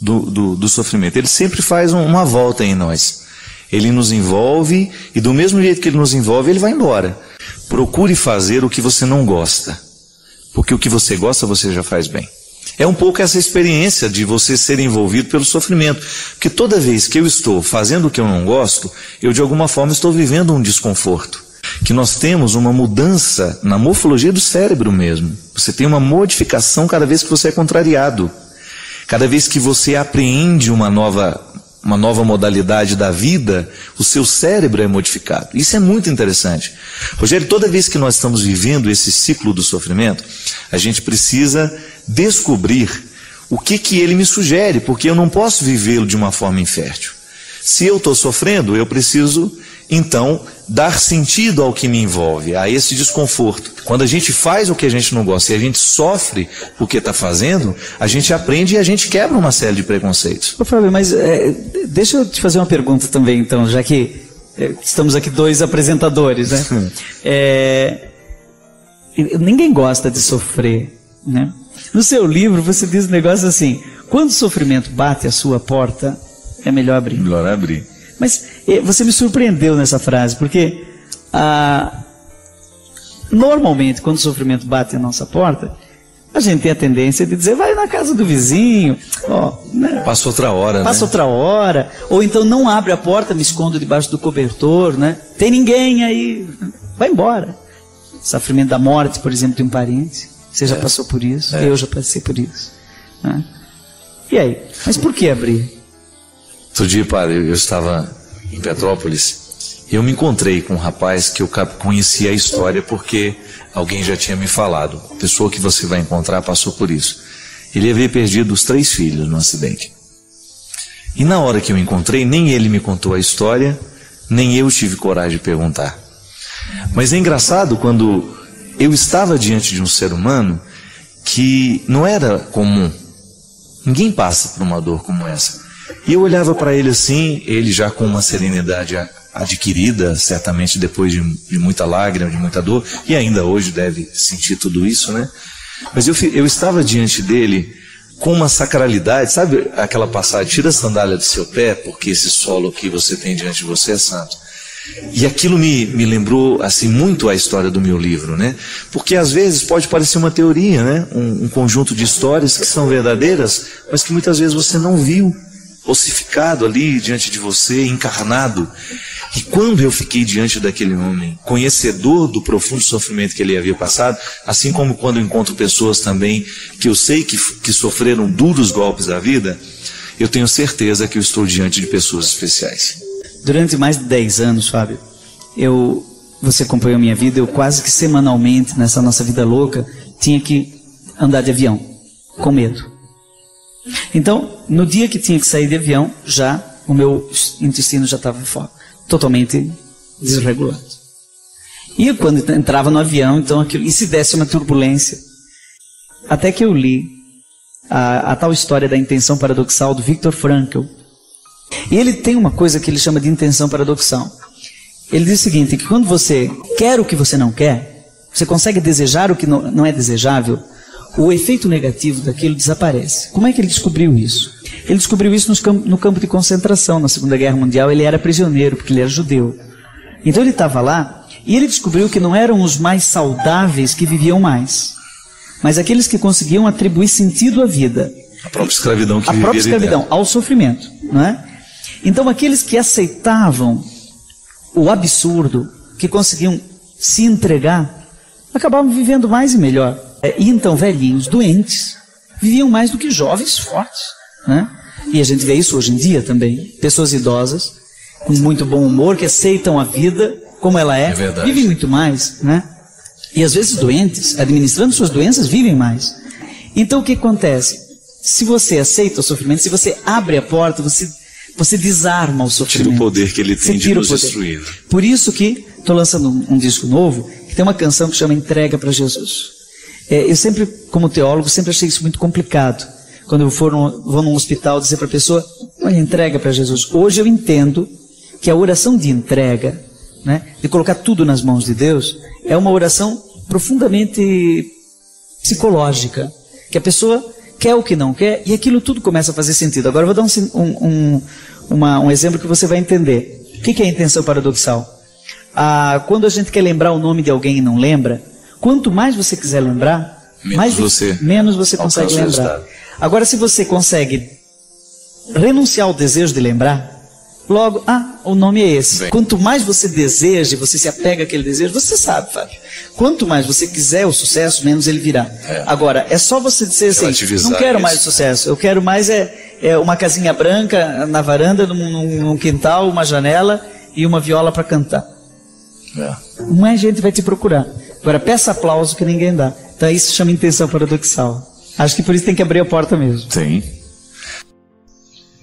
do sofrimento. Ele sempre faz uma volta em nós. Ele nos envolve e do mesmo jeito que ele nos envolve, ele vai embora. Procure fazer o que você não gosta, porque o que você gosta você já faz bem. É um pouco essa experiência de você ser envolvido pelo sofrimento, porque toda vez que eu estou fazendo o que eu não gosto, eu de alguma forma estou vivendo um desconforto. Que nós temos uma mudança na morfologia do cérebro mesmo. Você tem uma modificação cada vez que você é contrariado. Cada vez que você apreende uma nova modalidade da vida, o seu cérebro é modificado. Isso é muito interessante. Rogério, toda vez que nós estamos vivendo esse ciclo do sofrimento, a gente precisa descobrir o que ele me sugere, porque eu não posso vivê-lo de uma forma infértil. Se eu estou sofrendo, eu preciso, então, dar sentido ao que me envolve, a esse desconforto. Quando a gente faz o que a gente não gosta e a gente sofre o que está fazendo, a gente aprende e a gente quebra uma série de preconceitos. Ô Fábio, mas deixa eu te fazer uma pergunta também, então, já que estamos aqui dois apresentadores, né? Ninguém gosta de sofrer, né? No seu livro você diz um negócio assim: quando o sofrimento bate a sua porta, é melhor abrir. Melhor abrir. Mas você me surpreendeu nessa frase, porque normalmente quando o sofrimento bate a nossa porta, a gente tem a tendência de dizer, vai na casa do vizinho, né? Passa outra hora, Passa outra hora, ou então não abre a porta, me escondo debaixo do cobertor, né? Tem ninguém aí, vai embora. Sofrimento da morte, por exemplo, de um parente, você já passou por isso, eu já passei por isso, né? E aí? Mas por que abrir? Outro dia, padre, eu estava em Petrópolis e eu me encontrei com um rapaz que eu conhecia a história porque alguém já tinha me falado. A pessoa que você vai encontrar passou por isso. Ele havia perdido os 3 filhos no acidente. E na hora que eu encontrei, nem ele me contou a história, nem eu tive coragem de perguntar. Mas é engraçado quando eu estava diante de um ser humano que não era comum. Ninguém passa por uma dor como essa. E eu olhava para ele assim, ele já com uma serenidade adquirida, certamente depois de muita lágrima, de muita dor, e ainda hoje deve sentir tudo isso, né? Mas eu estava diante dele com uma sacralidade, sabe aquela passagem, tira a sandália do seu pé, porque esse solo que você tem diante de você é santo. E aquilo me lembrou assim muito a história do meu livro, né? Porque às vezes pode parecer uma teoria, né? Um conjunto de histórias que são verdadeiras, mas que muitas vezes você não viu ossificado ali diante de você, encarnado. E quando eu fiquei diante daquele homem, conhecedor do profundo sofrimento que ele havia passado, assim como quando eu encontro pessoas também que eu sei que sofreram duros golpes da vida, eu tenho certeza que eu estou diante de pessoas especiais. Durante mais de 10 anos, Fábio, você acompanhou a minha vida, eu quase que semanalmente, nessa nossa vida louca, tinha que andar de avião, com medo. Então, no dia que tinha que sair de avião, já o meu intestino já estava totalmente desregulado. E quando entrava no avião, então, e se desse uma turbulência? Até que eu li a tal história da intenção paradoxal do Viktor Frankl. E ele tem uma coisa que ele chama de intenção paradoxal. Ele diz o seguinte, que quando você quer o que você não quer, você consegue desejar o que não é desejável, o efeito negativo daquilo desaparece. Como é que ele descobriu isso? Ele descobriu isso no campo de concentração, na Segunda Guerra Mundial. Ele era prisioneiro, porque ele era judeu. Então ele estava lá, e ele descobriu que não eram os mais saudáveis que viviam mais, mas aqueles que conseguiam atribuir sentido à vida. A própria escravidão que vivia. A própria escravidão, ao sofrimento, não é? Então aqueles que aceitavam o absurdo, que conseguiam se entregar, acabavam vivendo mais e melhor. E então velhinhos, doentes, viviam mais do que jovens fortes, né? E a gente vê isso hoje em dia também. Pessoas idosas, com muito bom humor, que aceitam a vida como ela é vivem muito mais, né? E às vezes doentes, administrando suas doenças, vivem mais. Então o que acontece? Se você aceita o sofrimento, se você abre a porta, você desarma o sofrimento. Tira o poder que ele tem de nos destruir. Por isso que estou lançando um disco novo, que tem uma canção que chama Entrega para Jesus. Eu sempre, como teólogo, sempre achei isso muito complicado. Quando eu vou num hospital dizer para a pessoa, olha, entrega para Jesus. Hoje eu entendo que a oração de entrega, né, de colocar tudo nas mãos de Deus, é uma oração profundamente psicológica. Que a pessoa quer o que não quer e aquilo tudo começa a fazer sentido. Agora eu vou dar um exemplo que você vai entender. O que é a intenção paradoxal? Quando a gente quer lembrar o nome de alguém e não lembra, quanto mais você quiser lembrar, menos você consegue lembrar. Agora, se você consegue renunciar ao desejo de lembrar, logo, o nome é esse. Quanto mais você deseja, você se apega àquele desejo, você sabe, Fábio. Quanto mais você quiser o sucesso, menos ele virá. Agora, é só você dizer assim, não quero mais o sucesso, eu quero mais uma casinha branca na varanda, num quintal, uma janela e uma viola para cantar. Mais gente vai te procurar. Agora, peça aplauso que ninguém dá. Então isso se chama intenção paradoxal. Acho que por isso tem que abrir a porta mesmo. Tem.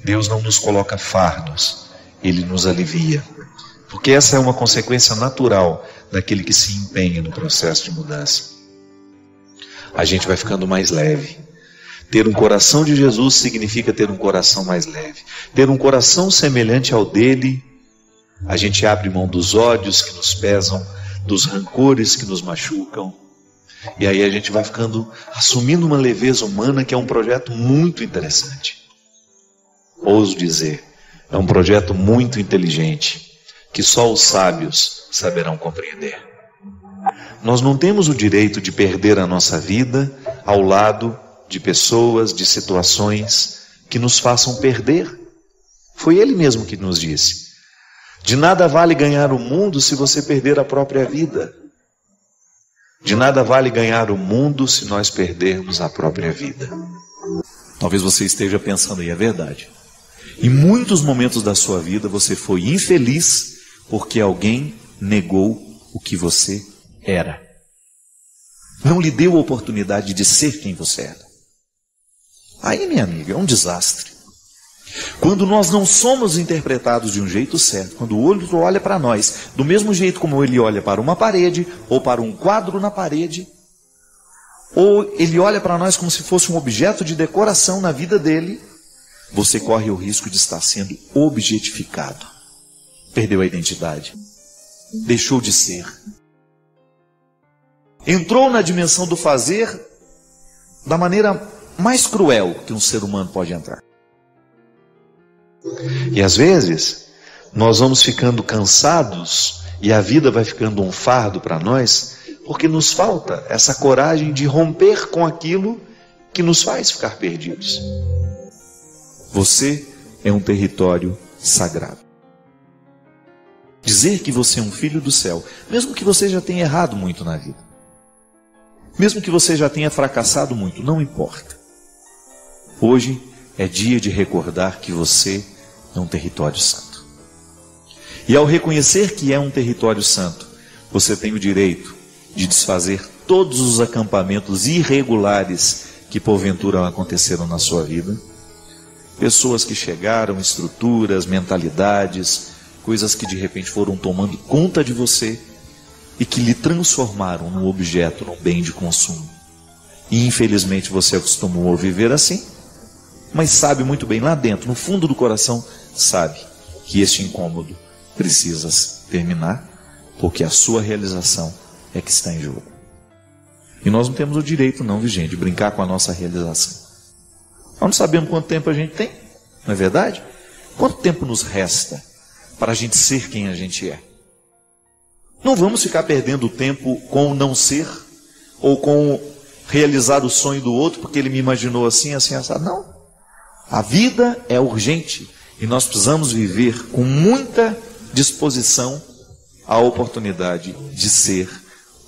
Deus não nos coloca fardos, Ele nos alivia. Porque essa é uma consequência natural daquele que se empenha no processo de mudança. A gente vai ficando mais leve. Ter um coração de Jesus significa ter um coração mais leve. Ter um coração semelhante ao dele, a gente abre mão dos ódios que nos pesam, dos rancores que nos machucam. E aí a gente vai assumindo uma leveza humana que é um projeto muito interessante. Ouso dizer, é um projeto muito inteligente, que só os sábios saberão compreender. Nós não temos o direito de perder a nossa vida ao lado de pessoas, de situações que nos façam perder. Foi Ele mesmo que nos disse. De nada vale ganhar o mundo se você perder a própria vida. De nada vale ganhar o mundo se nós perdermos a própria vida. Talvez você esteja pensando aí, é verdade. Em muitos momentos da sua vida você foi infeliz porque alguém negou o que você era. Não lhe deu a oportunidade de ser quem você era. Aí, minha amiga, é um desastre. Quando nós não somos interpretados de um jeito certo, quando o outro olha para nós, do mesmo jeito como ele olha para uma parede, ou para um quadro na parede, ou ele olha para nós como se fosse um objeto de decoração na vida dele, você corre o risco de estar sendo objetificado. Perdeu a identidade. Deixou de ser. Entrou na dimensão do fazer da maneira mais cruel que um ser humano pode entrar. E às vezes, nós vamos ficando cansados e a vida vai ficando um fardo para nós, porque nos falta essa coragem de romper com aquilo que nos faz ficar perdidos. Você é um território sagrado. Dizer que você é um filho do céu, mesmo que você já tenha errado muito na vida, mesmo que você já tenha fracassado muito, não importa. Hoje é dia de recordar que você é um território santo. E ao reconhecer que é um território santo, você tem o direito de desfazer todos os acampamentos irregulares que porventura aconteceram na sua vida. Pessoas que chegaram, estruturas, mentalidades, coisas que de repente foram tomando conta de você e que lhe transformaram num objeto, num bem de consumo. E infelizmente você acostumou a viver assim, mas sabe muito bem lá dentro, no fundo do coração, sabe que este incômodo precisa terminar, porque a sua realização é que está em jogo. E nós não temos o direito não, gente, de brincar com a nossa realização. Nós não sabemos quanto tempo a gente tem, não é verdade? Quanto tempo nos resta para a gente ser quem a gente é? Não vamos ficar perdendo tempo com o não ser, ou com realizar o sonho do outro, porque ele me imaginou assim, assim, assado. Não. A vida é urgente e nós precisamos viver com muita disposição a oportunidade de ser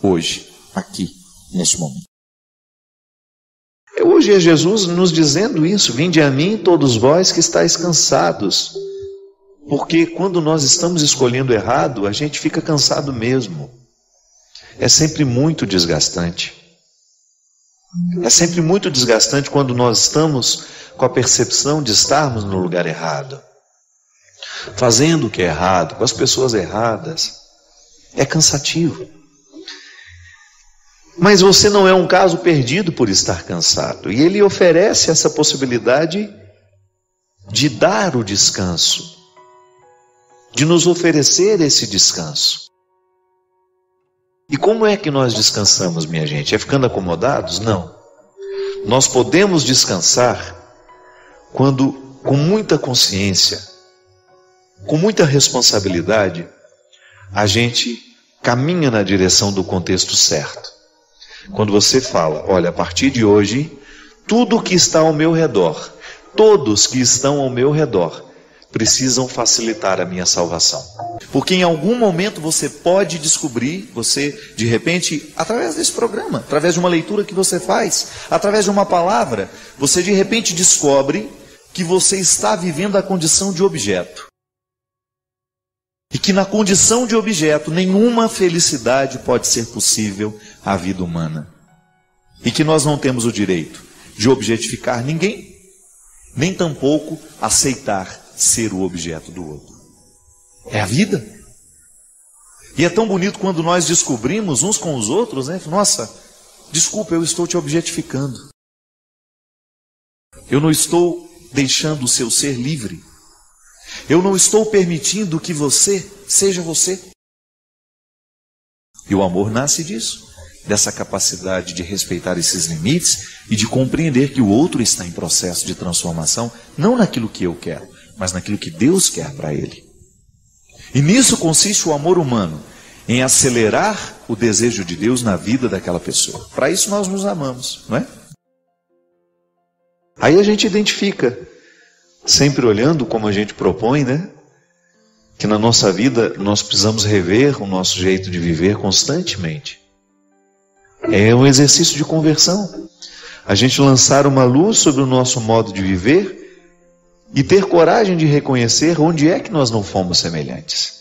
hoje, aqui, neste momento. Hoje é Jesus nos dizendo isso: vinde a mim todos vós que estáis cansados. Porque quando nós estamos escolhendo errado, a gente fica cansado mesmo. É sempre muito desgastante. É sempre muito desgastante quando nós estamos com a percepção de estarmos no lugar errado, fazendo o que é errado, com as pessoas erradas. É cansativo. Mas você não é um caso perdido por estar cansado. E ele oferece essa possibilidade de dar o descanso, de nos oferecer esse descanso. E como é que nós descansamos, minha gente? É ficando acomodados? Não. Nós podemos descansar quando, com muita consciência, com muita responsabilidade, a gente caminha na direção do contexto certo. Quando você fala, olha, a partir de hoje, tudo que está ao meu redor, todos que estão ao meu redor, precisam facilitar a minha salvação. Porque em algum momento você pode descobrir, você de repente, através desse programa, através de uma leitura que você faz, através de uma palavra, você de repente descobre que você está vivendo a condição de objeto. E que na condição de objeto nenhuma felicidade pode ser possível à vida humana. E que nós não temos o direito de objetificar ninguém, nem tampouco aceitar ser o objeto do outro. É a vida. E é tão bonito quando nós descobrimos uns com os outros, né? Nossa, desculpa, eu estou te objetificando. Eu não estou deixando o seu ser livre. Eu não estou permitindo que você seja você. E o amor nasce disso, dessa capacidade de respeitar esses limites e de compreender que o outro está em processo de transformação, não naquilo que eu quero, mas naquilo que Deus quer para ele. E nisso consiste o amor humano, em acelerar o desejo de Deus na vida daquela pessoa. Para isso nós nos amamos, não é? Aí a gente identifica, sempre olhando como a gente propõe, né? Que na nossa vida nós precisamos rever o nosso jeito de viver constantemente. É um exercício de conversão. A gente lançar uma luz sobre o nosso modo de viver e ter coragem de reconhecer onde é que nós não fomos semelhantes.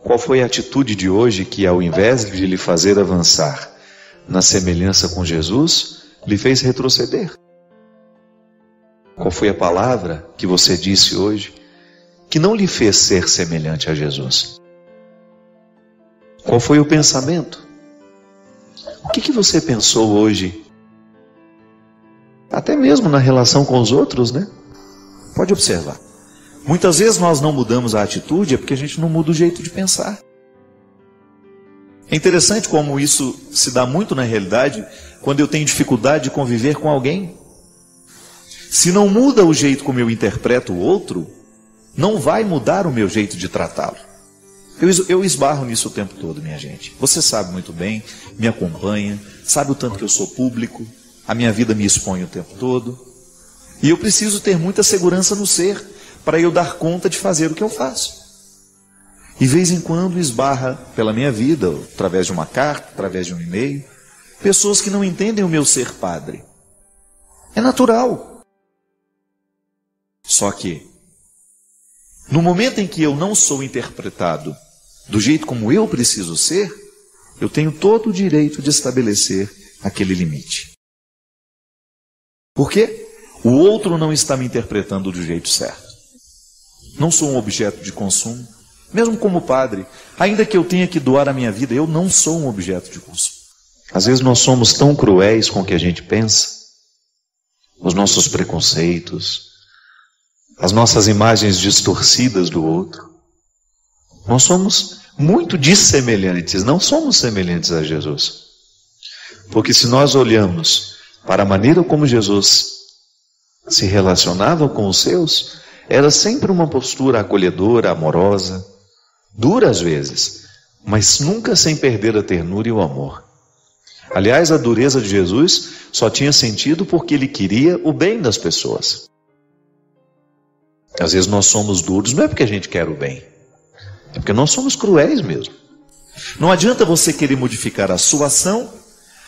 Qual foi a atitude de hoje que, ao invés de lhe fazer avançar na semelhança com Jesus, lhe fez retroceder? Qual foi a palavra que você disse hoje que não lhe fez ser semelhante a Jesus? Qual foi o pensamento? O que você pensou hoje? Até mesmo na relação com os outros, né? Pode observar. Muitas vezes nós não mudamos a atitude, é porque a gente não muda o jeito de pensar. É interessante como isso se dá muito na realidade quando eu tenho dificuldade de conviver com alguém. Se não muda o jeito como eu interpreto o outro, não vai mudar o meu jeito de tratá-lo. Eu esbarro nisso o tempo todo, minha gente. Você sabe muito bem, me acompanha, sabe o tanto que eu sou público, a minha vida me expõe o tempo todo. E eu preciso ter muita segurança no ser, para eu dar conta de fazer o que eu faço. E de vez em quando esbarra pela minha vida, através de uma carta, através de um e-mail, pessoas que não entendem o meu ser padre. É natural. Só que, no momento em que eu não sou interpretado do jeito como eu preciso ser, eu tenho todo o direito de estabelecer aquele limite. Por quê? O outro não está me interpretando do jeito certo. Não sou um objeto de consumo. Mesmo como padre, ainda que eu tenha que doar a minha vida, eu não sou um objeto de consumo. Às vezes nós somos tão cruéis com o que a gente pensa, os nossos preconceitos, as nossas imagens distorcidas do outro. Nós somos muito dissemelhantes, não somos semelhantes a Jesus. Porque se nós olhamos para a maneira como Jesus se relacionava com os seus, era sempre uma postura acolhedora, amorosa, dura às vezes, mas nunca sem perder a ternura e o amor. Aliás, a dureza de Jesus só tinha sentido porque ele queria o bem das pessoas. Às vezes nós somos duros, não é porque a gente quer o bem, é porque nós somos cruéis mesmo. Não adianta você querer modificar a sua ação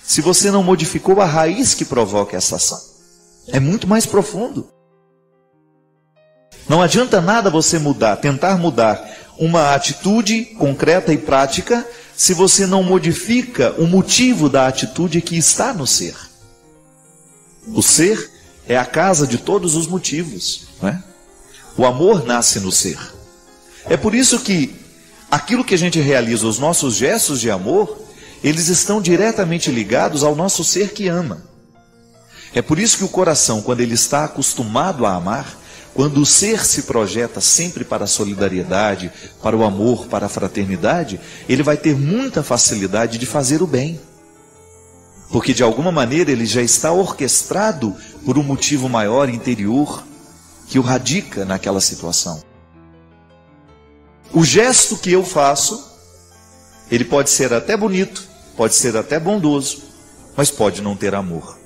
se você não modificou a raiz que provoca essa ação. É muito mais profundo. Não adianta nada você tentar mudar uma atitude concreta e prática, se você não modifica o motivo da atitude que está no ser. O ser é a casa de todos os motivos, não é? O amor nasce no ser. É por isso que aquilo que a gente realiza, os nossos gestos de amor, eles estão diretamente ligados ao nosso ser que ama. É por isso que o coração, quando ele está acostumado a amar, quando o ser se projeta sempre para a solidariedade, para o amor, para a fraternidade, ele vai ter muita facilidade de fazer o bem. Porque de alguma maneira ele já está orquestrado por um motivo maior interior que o radica naquela situação. O gesto que eu faço, ele pode ser até bonito, pode ser até bondoso, mas pode não ter amor.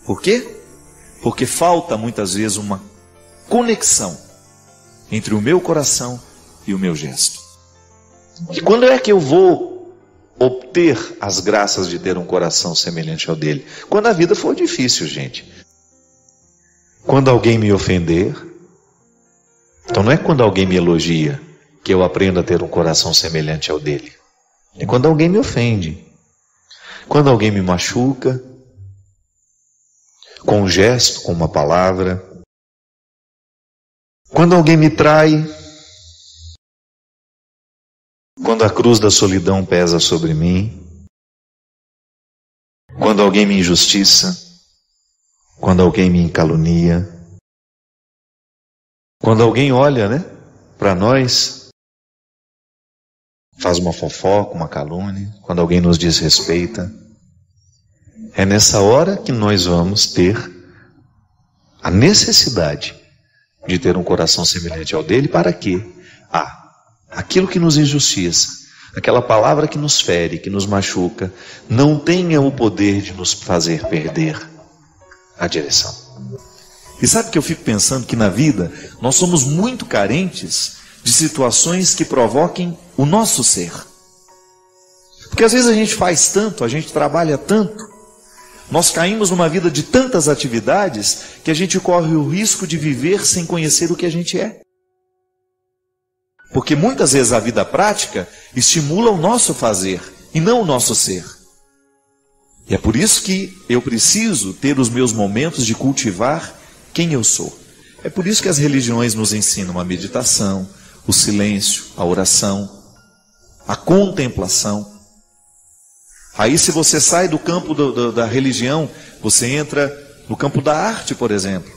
Por quê? Porque falta muitas vezes uma conexão entre o meu coração e o meu gesto. E quando é que eu vou obter as graças de ter um coração semelhante ao dele? Quando a vida for difícil, gente. Quando alguém me ofender. Então não é quando alguém me elogia que eu aprendo a ter um coração semelhante ao dele. É quando alguém me ofende. Quando alguém me machuca, com um gesto, com uma palavra. Quando alguém me trai. Quando a cruz da solidão pesa sobre mim. Quando alguém me injustiça. Quando alguém me calunia. Quando alguém olha, para nós, faz uma fofoca, uma calúnia. Quando alguém nos desrespeita. É nessa hora que nós vamos ter a necessidade de ter um coração semelhante ao dele. Para quê? Aquilo que nos injustiça, aquela palavra que nos fere, que nos machuca, não tenha o poder de nos fazer perder a direção. E sabe que eu fico pensando que na vida nós somos muito carentes de situações que provoquem o nosso ser. Porque às vezes a gente faz tanto, a gente trabalha tanto, nós caímos numa vida de tantas atividades que a gente corre o risco de viver sem conhecer o que a gente é. Porque muitas vezes a vida prática estimula o nosso fazer e não o nosso ser. E é por isso que eu preciso ter os meus momentos de cultivar quem eu sou. É por isso que as religiões nos ensinam a meditação, o silêncio, a oração, a contemplação. Aí se você sai do campo da religião, você entra no campo da arte, por exemplo.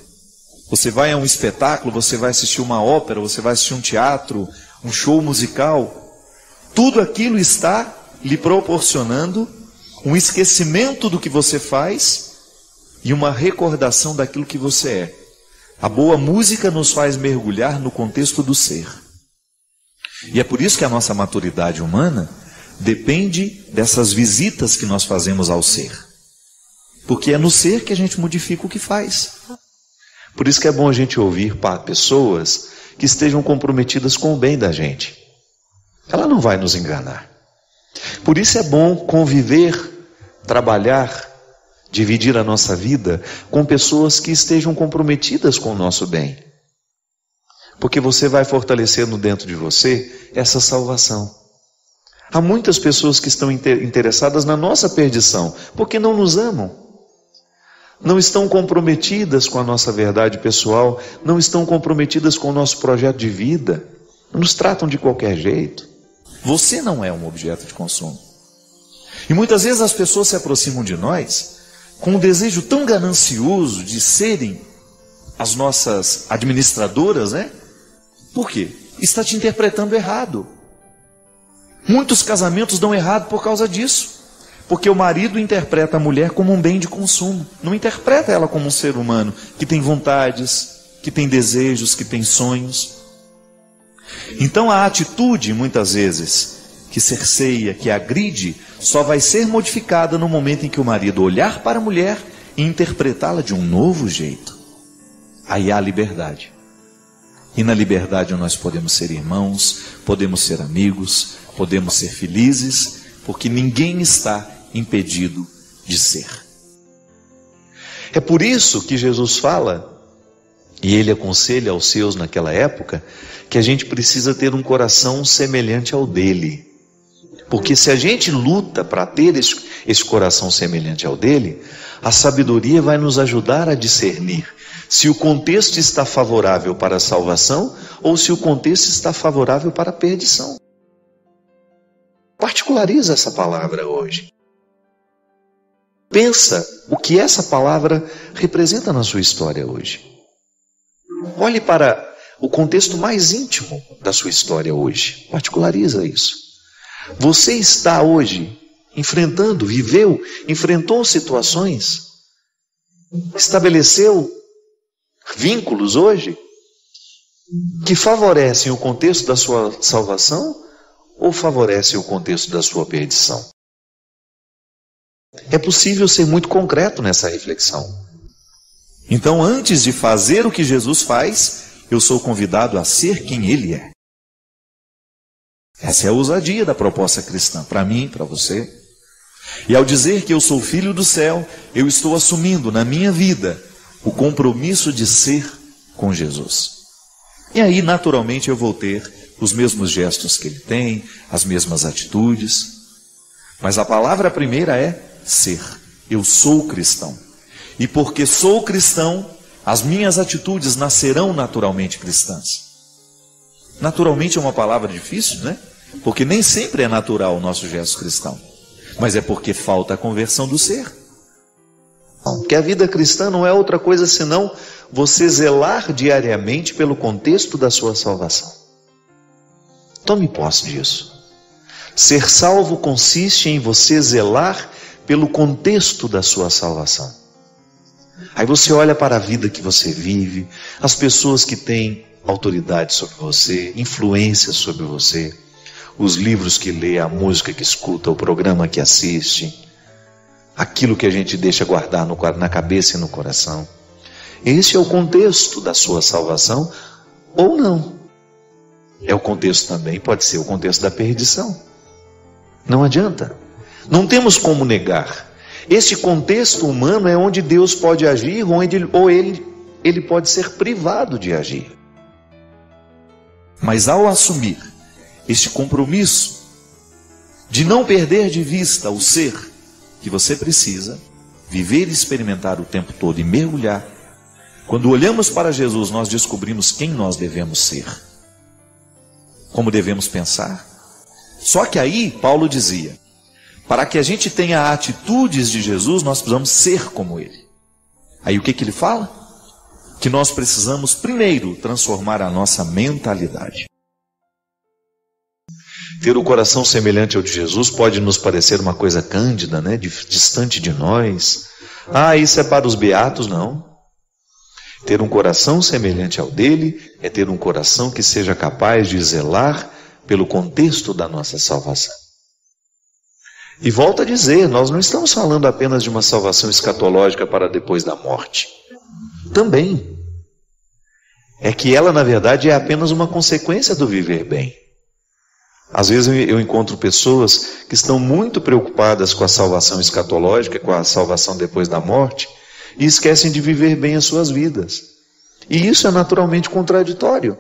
Você vai a um espetáculo, você vai assistir uma ópera, você vai assistir um teatro, um show musical. Tudo aquilo está lhe proporcionando um esquecimento do que você faz e uma recordação daquilo que você é. A boa música nos faz mergulhar no contexto do ser. E é por isso que a nossa maturidade humana depende dessas visitas que nós fazemos ao ser. Porque é no ser que a gente modifica o que faz. Por isso que é bom a gente ouvir pessoas que estejam comprometidas com o bem da gente. Ela não vai nos enganar. Por isso é bom conviver, trabalhar, dividir a nossa vida com pessoas que estejam comprometidas com o nosso bem. Porque você vai fortalecendo dentro de você essa salvação. Há muitas pessoas que estão interessadas na nossa perdição, porque não nos amam. não estão comprometidas com a nossa verdade pessoal, não estão comprometidas com o nosso projeto de vida, nos tratam de qualquer jeito. Você não é um objeto de consumo. E muitas vezes as pessoas se aproximam de nós com um desejo tão ganancioso de serem as nossas administradoras, né? Por quê? Está te interpretando errado. Muitos casamentos dão errado por causa disso. Porque o marido interpreta a mulher como um bem de consumo. Não interpreta ela como um ser humano que tem vontades, que tem desejos, que tem sonhos. Então a atitude, muitas vezes, que cerceia, que agride, só vai ser modificada no momento em que o marido olhar para a mulher e interpretá-la de um novo jeito. Aí há liberdade. E na liberdade nós podemos ser irmãos, podemos ser amigos, podemos ser felizes, porque ninguém está impedido de ser. É por isso que Jesus fala, e ele aconselha aos seus naquela época, que a gente precisa ter um coração semelhante ao dele. Porque se a gente luta para ter esse coração semelhante ao dele, a sabedoria vai nos ajudar a discernir se o contexto está favorável para a salvação ou se o contexto está favorável para a perdição. Particulariza essa palavra hoje. Pensa o que essa palavra representa na sua história hoje. Olhe para o contexto mais íntimo da sua história hoje. Particulariza isso. Você está hoje enfrentando, enfrentou situações, estabeleceu vínculos hoje que favorecem o contexto da sua salvação ou favorecem o contexto da sua perdição? É possível ser muito concreto nessa reflexão. Então, antes de fazer o que Jesus faz, eu sou convidado a ser quem Ele é. Essa é a ousadia da proposta cristã, para mim, para você. E ao dizer que eu sou filho do céu, eu estou assumindo na minha vida o compromisso de ser com Jesus. E aí, naturalmente, eu vou ter os mesmos gestos que Ele tem, as mesmas atitudes. Mas a palavra primeira é ser. Eu sou cristão. E porque sou cristão, as minhas atitudes nascerão naturalmente cristãs. Naturalmente é uma palavra difícil, né? Porque nem sempre é natural o nosso gesto cristão. Mas é porque falta a conversão do ser. Que a vida cristã não é outra coisa senão você zelar diariamente pelo contexto da sua salvação. Tome posse disso. Ser salvo consiste em você zelar pelo contexto da sua salvação. Aí você olha para a vida que você vive, as pessoas que têm autoridade sobre você, influência sobre você, os livros que lê, a música que escuta, o programa que assiste, aquilo que a gente deixa guardar na cabeça e no coração. Esse é o contexto da sua salvação ou não. É o contexto também, pode ser o contexto da perdição. Não adianta. Não temos como negar. Esse contexto humano é onde Deus pode agir ou ele pode ser privado de agir. Mas ao assumir este compromisso de não perder de vista o ser que você precisa, viver e experimentar o tempo todo e mergulhar, quando olhamos para Jesus, nós descobrimos quem nós devemos ser, como devemos pensar. Só que aí Paulo dizia, para que a gente tenha atitudes de Jesus, nós precisamos ser como Ele. Aí o que ele fala? Que nós precisamos primeiro transformar a nossa mentalidade. Ter o coração semelhante ao de Jesus pode nos parecer uma coisa cândida, né? Distante de nós. Isso é para os beatos, não. Ter um coração semelhante ao dele é ter um coração que seja capaz de zelar pelo contexto da nossa salvação. E volto a dizer, nós não estamos falando apenas de uma salvação escatológica para depois da morte. Também. É que ela, na verdade, é apenas uma consequência do viver bem. Às vezes eu encontro pessoas que estão muito preocupadas com a salvação escatológica, com a salvação depois da morte, e esquecem de viver bem as suas vidas. E isso é naturalmente contraditório.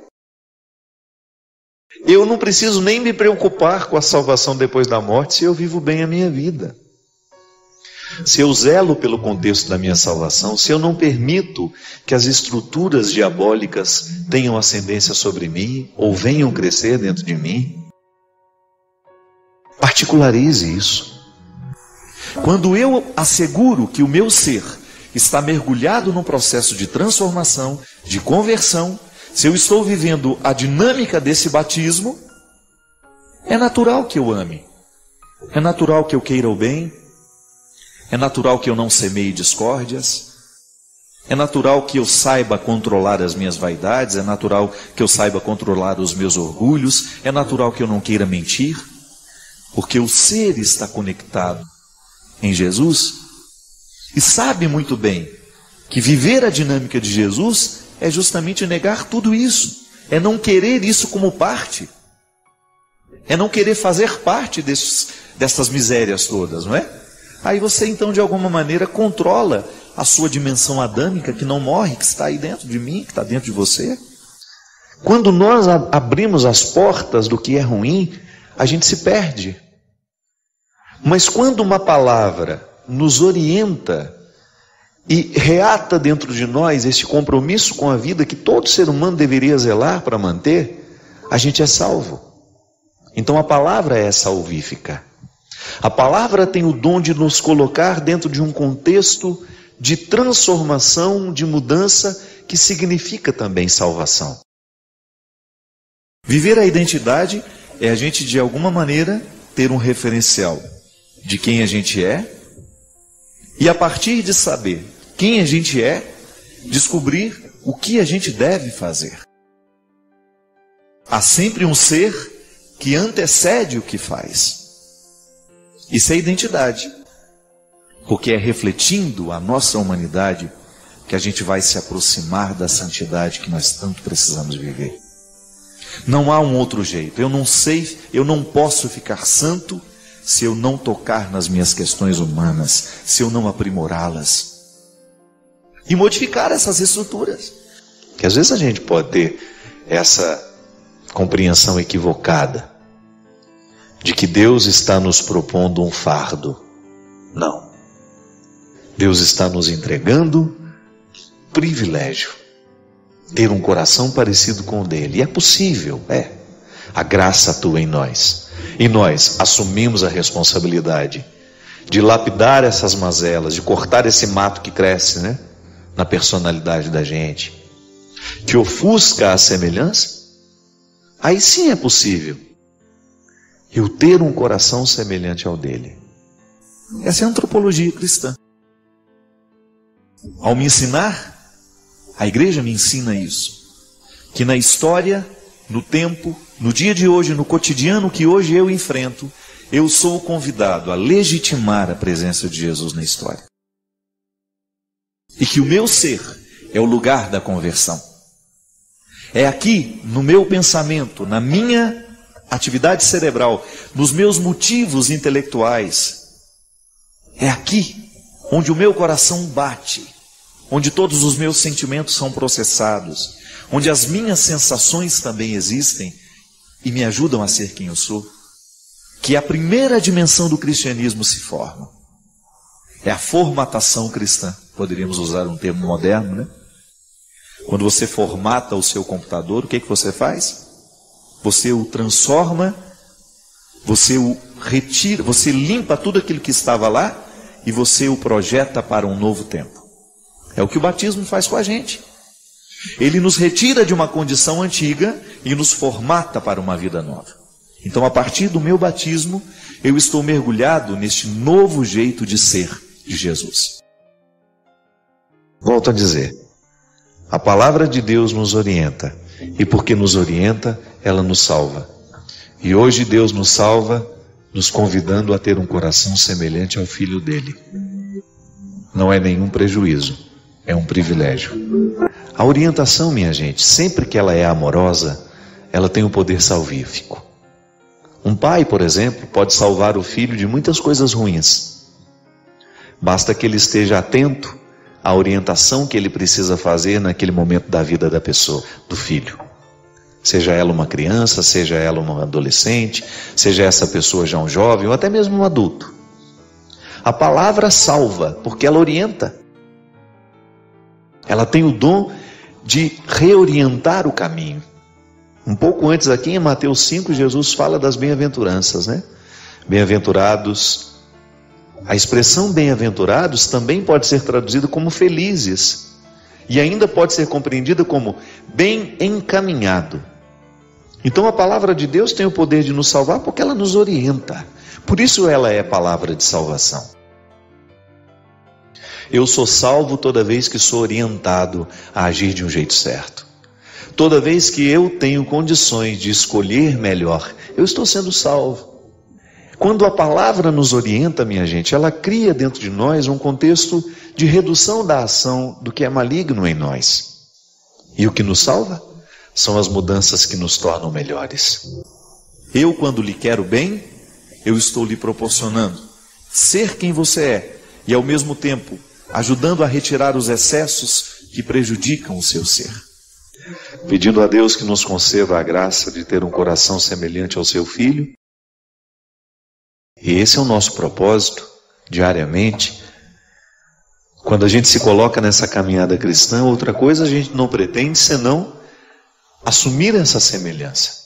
Eu não preciso nem me preocupar com a salvação depois da morte se eu vivo bem a minha vida. se eu zelo pelo contexto da minha salvação, se eu não permito que as estruturas diabólicas tenham ascendência sobre mim ou venham crescer dentro de mim, particularize isso. Quando eu asseguro que o meu ser está mergulhado num processo de transformação, de conversão, se eu estou vivendo a dinâmica desse batismo, é natural que eu ame, é natural que eu queira o bem, é natural que eu não semeie discórdias, é natural que eu saiba controlar as minhas vaidades, é natural que eu saiba controlar os meus orgulhos, é natural que eu não queira mentir, porque o ser está conectado em Jesus e sabe muito bem que viver a dinâmica de Jesus é justamente negar tudo isso, é não querer isso como parte, é não querer fazer parte dessas misérias todas, não é? Aí você então de alguma maneira controla a sua dimensão adâmica que não morre, que está aí dentro de mim, que está dentro de você. Quando nós abrimos as portas do que é ruim, a gente se perde. Mas quando uma palavra nos orienta e reata dentro de nós esse compromisso com a vida que todo ser humano deveria zelar para manter, a gente é salvo. Então a palavra é salvífica. A palavra tem o dom de nos colocar dentro de um contexto de transformação, de mudança, que significa também salvação. Viver a identidade é a gente de alguma maneira ter um referencial de quem a gente é, e a partir de saber quem a gente é, descobrir o que a gente deve fazer. Há sempre um ser que antecede o que faz. Isso é identidade, porque é refletindo a nossa humanidade que a gente vai se aproximar da santidade que nós tanto precisamos viver. Não há um outro jeito. Eu não posso ficar santo se eu não tocar nas minhas questões humanas, se eu não aprimorá-las e modificar essas estruturas. Que às vezes a gente pode ter essa compreensão equivocada de que Deus está nos propondo um fardo. Não. Deus está nos entregando privilégio, ter um coração parecido com o dele. E é possível, é. A graça atua em nós. E nós assumimos a responsabilidade de lapidar essas mazelas, de cortar esse mato que cresce, né, na personalidade da gente, que ofusca a semelhança. Aí sim é possível eu ter um coração semelhante ao dele. Essa é a antropologia cristã. Ao me ensinar, a igreja me ensina isso, que na história, no tempo, no dia de hoje, no cotidiano que hoje eu enfrento, eu sou convidado a legitimar a presença de Jesus na história. E que o meu ser é o lugar da conversão. É aqui, no meu pensamento, na minha atividade cerebral, nos meus motivos intelectuais, é aqui onde o meu coração bate, onde todos os meus sentimentos são processados, onde as minhas sensações também existem e me ajudam a ser quem eu sou, que a primeira dimensão do cristianismo se forma. É a formatação cristã. Poderíamos usar um termo moderno, né? Quando você formata o seu computador, o que você faz? Você o transforma, você o retira, você limpa tudo aquilo que estava lá e você o projeta para um novo tempo. É o que o batismo faz com a gente. Ele nos retira de uma condição antiga e nos formata para uma vida nova. Então, a partir do meu batismo, eu estou mergulhado neste novo jeito de ser de Jesus. Volto a dizer, a palavra de Deus nos orienta, e porque nos orienta, ela nos salva. E hoje Deus nos salva, nos convidando a ter um coração semelhante ao Filho dele. Não é nenhum prejuízo, é um privilégio. A orientação, minha gente, sempre que ela é amorosa, ela tem um poder salvífico. Um pai, por exemplo, pode salvar o filho de muitas coisas ruins. Basta que ele esteja atento à orientação que ele precisa fazer naquele momento da vida da pessoa, do filho. Seja ela uma criança, seja ela uma adolescente, seja essa pessoa já um jovem ou até mesmo um adulto. A palavra salva, porque ela orienta. Ela tem o dom de reorientar o caminho. Um pouco antes aqui em Mateus 5, Jesus fala das bem-aventuranças, né? Bem-aventurados. A expressão bem-aventurados também pode ser traduzida como felizes. E ainda pode ser compreendida como bem encaminhado. Então a palavra de Deus tem o poder de nos salvar porque ela nos orienta. Por isso ela é palavra de salvação. Eu sou salvo toda vez que sou orientado a agir de um jeito certo. Toda vez que eu tenho condições de escolher melhor, eu estou sendo salvo. Quando a palavra nos orienta, minha gente, ela cria dentro de nós um contexto de redução da ação do que é maligno em nós. E o que nos salva são as mudanças que nos tornam melhores. Eu, quando lhe quero bem, eu estou lhe proporcionando ser quem você é e, ao mesmo tempo, ajudando a retirar os excessos que prejudicam o seu ser. Pedindo a Deus que nos conceda a graça de ter um coração semelhante ao seu Filho. E esse é o nosso propósito, diariamente. Quando a gente se coloca nessa caminhada cristã, outra coisa a gente não pretende senão assumir essa semelhança.